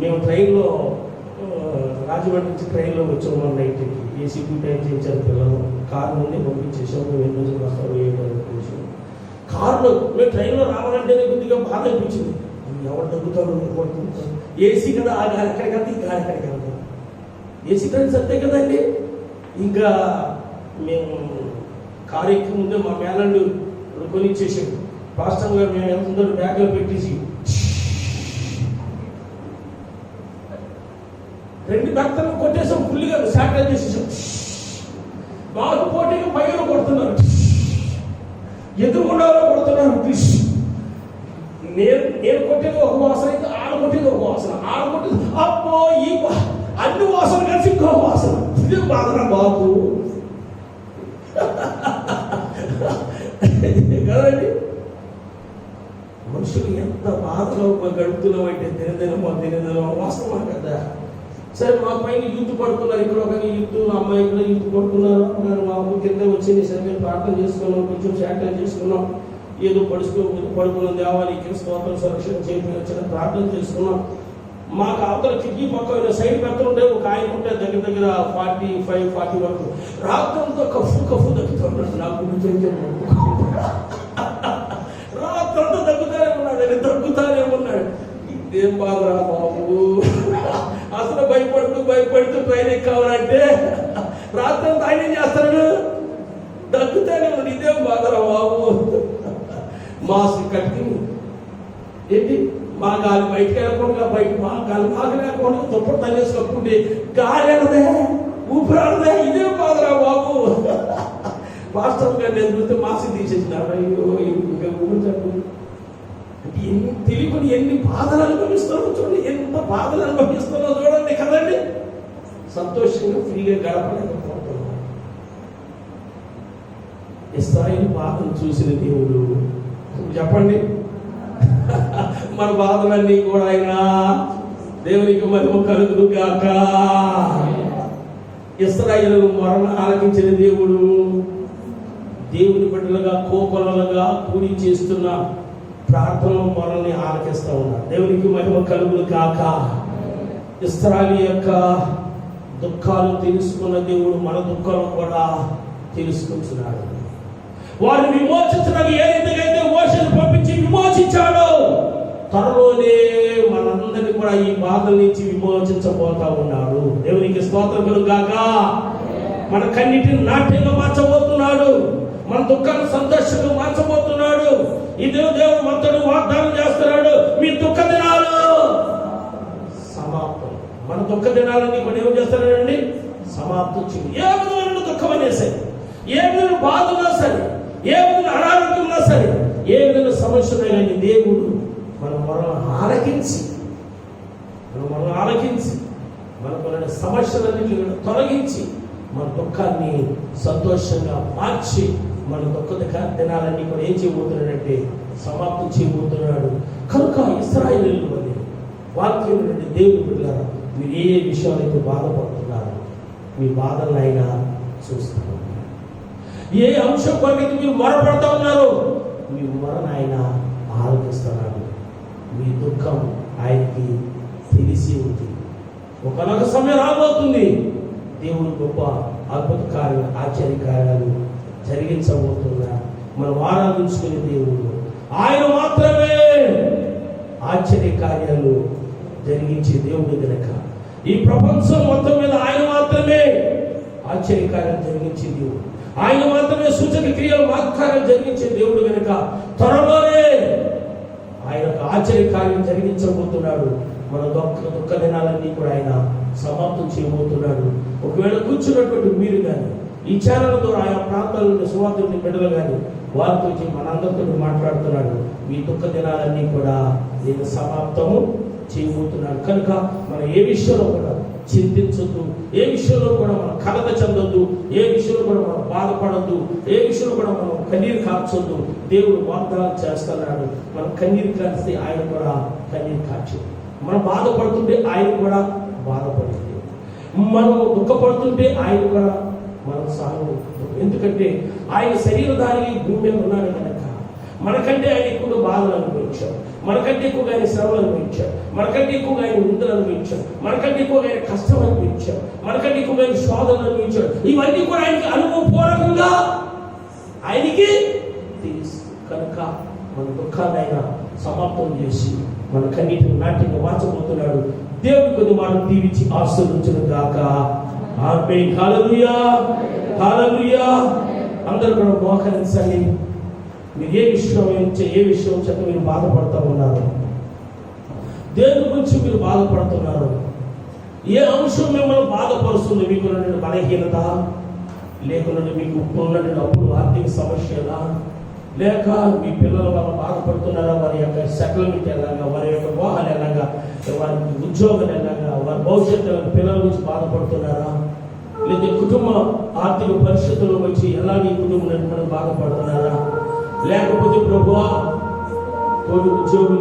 మేము ట్రైన్లో రాజమండ్రి నుంచి ట్రైన్లో వచ్చాము. నైట్కి ఏసీ టైం చేయించారు పిల్లలు. కారు నుండి పంపించేసాము. మేము 8 రోజులు వస్తాము, 7 రోజులు కారులో. మేము ట్రైన్లో రావాలంటేనే కొద్దిగా బాధ అనిపించింది. ఎవరు తగ్గుతారు, ఏసీ కదా, ఆ గాలి ఎక్కడికి వెళ్తే ఈ గాలి ఎక్కడికి వెళ్తాం. ఏసీ ట్రైన్స్ అంతే కదండి. ఇంకా మేము కారు ఎక్కి ముందే మా మేనల్ని కొనిచ్చేసాడు. పాస్టర్ గారు మేము ఎంత బ్యాగ్లో పెట్టేసి 2 భక్తులను కొట్టేసాం. ఫుల్గా శానిటైజ్ చేసేసాం. మాకు పోటీగా పైన కొడుతున్నారు, ఎదురుగుండాలో కొడుతున్నారు. నేను కొట్టేది ఒక వాసన అయితే ఆడ కొట్టేది ఒక వాసన, ఆడ కొట్టేది అప్పో ఈ అన్ని వాసన కలిసి ఇంకో వాసన. ఇదే బాధన బాబు కదండి. మనుషులు ఎంత బాధలో గడుపుతున్నామంటే దినదినం వాస్తవం కదా. సరే, మా పైన యూత్ పడుకున్నారు. ఇక్కడ ఒక యూత్ అమ్మాయి ఇక్కడ యూత్ పడుకున్నారు. మా ఊరి కింద వచ్చింది. సరే, మేము ప్రార్థన చేసుకున్నాం, కొంచెం శానిటైజ్ చేసుకున్నాం. ఏదో పడుకున్న దేవాలయకి స్తోత్రం సురక్షణ చేయడం వచ్చిన ప్రార్థన చేసుకున్నాం. మాకు అవతల కిటికీ పక్క సైడ్ పెడుతుంటే ఒక ఆయన ఉంటే దగ్గర 45-40 వరకు రాత్రంతో కఫు దగ్గుతున్నాడు. నాకు రాత్రంతో దగ్గుతానే ఉన్నాడు. ఇదేం బాధరా బాబు, అసలు భయపడుతూ ట్రైన్ ఎక్కాలంటే రాత్రంతా ఆయన ఏం చేస్తాడు, దగ్గుతానే ఉన్నాడు. ఇదేం బాధరా బాబు. మాస్క్ కట్టి ఏంటి, మా గాలి బయటకు వెళ్ళకుండా, మా గాలి బాగా లేకుండా దుప్పటి తల్లేసి కప్పుకుంటే గాలి అనదే, ఊపిరాడదే. ఇదే బాధరా బాబు. వాస్తవం గారు నేను చూస్తే మాస్క్ తీసేసినారు. అయ్యో, ఇంకా ఊరుచండి. అంటే ఎన్ని తెలియని ఎన్ని బాధలు అనుభవిస్తున్నావు చూడండి, ఎంత బాధలు అనుభవిస్తున్నావు చూడండి కదండి. సంతోషంగా ఫ్రీగా గడపలేకపోతున్నాం. ఇశ్రాయేలు బాధను చూసిన దేవుడు చెప్పండి, మన బాధలన్నీ కూడా ఆయన దేవునికి మహిమ కలుగును గాక. ఇశ్రాయేలు మరణ ఆలకించిన దేవుడు దేవుని బిడ్డలుగా కోకొలలుగా కూడి చేస్తున్న ప్రార్థనలు మనల్ని ఆలకిస్తూ ఉన్నారు. దేవునికి మహిమ కలుగును గాక. ఇశ్రాయేలు యొక్క దుఃఖాలు తెలుసుకున్న దేవుడు మన దుఃఖాలు కూడా తెలుసుకుంటున్నాడు. వారిని విమోచించడానికి ఏ రీతిగా అయితే మోషేను పంపించి విమోచించాడో, త్వరలోనే మనందరినీ కూడా ఈ బాధల నుంచి విమోచించబోతా ఉన్నాడు. దేవునికి స్తోత్రం కలుగును గాక. మన కన్నిటిని నాట్యంగా మార్చబోతున్నాడు. మన దుఃఖాన్ని సంతోషంగా మార్చబోతున్నాడు. ఇదే దేవుడు మనతో వాగ్దానం చేస్తున్నాడు, మీ దుఃఖ దినాలు సమాప్తం. మన దుఃఖ దినాలన్నీ కూడా ఏం చేస్తున్నాడండి, సమాప్తం చేయండి. ఏ విధమైన దుఃఖం అనేసరి, ఏ విధమైన బాధ ఉన్నా సరే, ఏ విధమైన అనారోగ్యం ఉన్నా సరే, ఏ విధమైన సమస్య ఉన్నా కానీ దేవుడు మనం ఆలకించి మనకు సమస్యలన్నింటినీ తొలగించి మన దుఃఖాన్ని సంతోషంగా మార్చి మన దుఃఖ దినాలన్నీ కూడా ఏం చేయబోతున్నాడంటే సమాప్తం చేయబోతున్నాడు. కనుక ఇశ్రాయేలీయుల వలె వాక్యం నుండి దేవుని బిడ్డలారా, మీరు ఏ విషయాలైతే బాధపడుతున్నారో మీ బాధలను ఆయన చూస్తూ ఉన్నారు. ఏ అంశం కొరకు మీరు మొరపడుతూ ఉన్నారో మీ మొరను ఆయన ఆలోచిస్తున్నాడు. మీ దుఃఖం ఆయనకి తెలిసి ఉంది. ఒకనొక సమయం రాబోతుంది, దేవుడు గొప్ప అద్భుత కార్యాలు, ఆశ్చర్య కార్యాలు జరిగించబోతున్నారు. మనం ఆరాధించుకునే దేవుడు ఆయన మాత్రమే ఆశ్చర్య కార్యాలు జరిగించే దేవుడు గనక, ఈ ప్రపంచం మొత్తం మీద ఆయన మాత్రమే ఆశ్చర్య కార్యాలు జరిగించే దేవుడు, ఆయన మాత్రమే సూచక క్రియలు వాక్కార్యాలు జరిగించే దేవుడు గనక త్వరలోనే ఆయన ఆశ్చర్య కార్యం జరిగించబోతున్నాడు. మన దుఃఖ దినాలన్నీ కూడా ఆయన సమాప్తం చేయబోతున్నాడు. ఒకవేళ కూర్చున్నటువంటి మీరు కానీ ఈ ఛానల్ ద్వారా ఆయా ప్రాంతాలలో సువార్తని బిడ్డలు కానీ వారితో మనందరితో మాట్లాడుతున్నాడు. మీ దుఃఖ దినాలన్నీ కూడా నేను సమాప్తము చేయబోతున్నాడు. కనుక మనం ఏ విషయంలో కూడా చింతించొద్దు, ఏ విషయంలో కూడా మనం కలత చెందొద్దు, ఏ విషయంలో కూడా మనం బాధపడద్దు, ఏ విషయంలో కూడా మనం కన్నీరు కార్చొద్దు. దేవుడు వాగ్దానం చేస్తున్నాడు. మనం కన్నీరు కాల్స్తే ఆయన కూడా కన్నీరు కార్చు. మనం బాధపడుతుంటే ఆయన కూడా బాధపడుతుంది, మనం దుఃఖపడుతుంటే ఆయన కూడా మనం సాగు. ఎందుకంటే ఆయన శరీరధారి భూమి మీద ఉన్నాడు కనుక మనకంటే ఆయన ఎక్కువగా బాధలు అనుభవించాడు, మనకంటే ఎక్కువగా ఆయన శ్రమలు అనుభవించాడు, మనకంటే ఎక్కువగా ఆయన నిందలు అనుభవించాడు, మనకంటే ఎక్కువగా ఆయన కష్టం అనుభవించాడు, మనకంటే ఎక్కువగా ఆయన శోధనలు అనుభవించాడు. ఇవన్నీ కూడా ఆయనకి అనుభవపూర్వకంగా ఆయనకి తెలుసు. కనుక మన దుఃఖాన్ని ఆయన సమాప్తం చేసి మన కన్నీటిని నాట్యంగా మార్చబోతున్నాడు. దేవుడి కొద్ది మనం దీవించి ఆశీర్వదించును గాక. ఆమేన్. హల్లెలూయా, హల్లెలూయా. అందరూ కూడా మోకరించండి. మీరు ఏ విషయం చేత మీరు బాధపడుతూ ఉన్నారు, దేని గురించి మీరు బాధపడుతున్నారు, ఏ అంశం మిమ్మల్ని బాధపరుస్తుంది, మీకు ఉన్నటువంటి బలహీనత, లేకుండా మీకు ఉన్నటువంటి అప్పులు, ఆర్థిక సమస్యలా, లేక మీ పిల్లల వల్ల బాధపడుతున్నారా, వారి యొక్క సెటిల్మెంట్ ఎలాగా, వారి యొక్క వివాహాలు ఎలాగా, వారి ఉద్యోగాలు ఎలాగా, వారి భవిష్యత్తు పిల్లల గురించి బాధపడుతున్నారా, లేదా కుటుంబ ఆర్థిక పరిస్థితుల్లో వచ్చి ఎలా మీ కుటుంబం బాధపడుతున్నారా, లేకపోతే ప్రభువా తోటి ఉద్యోగులు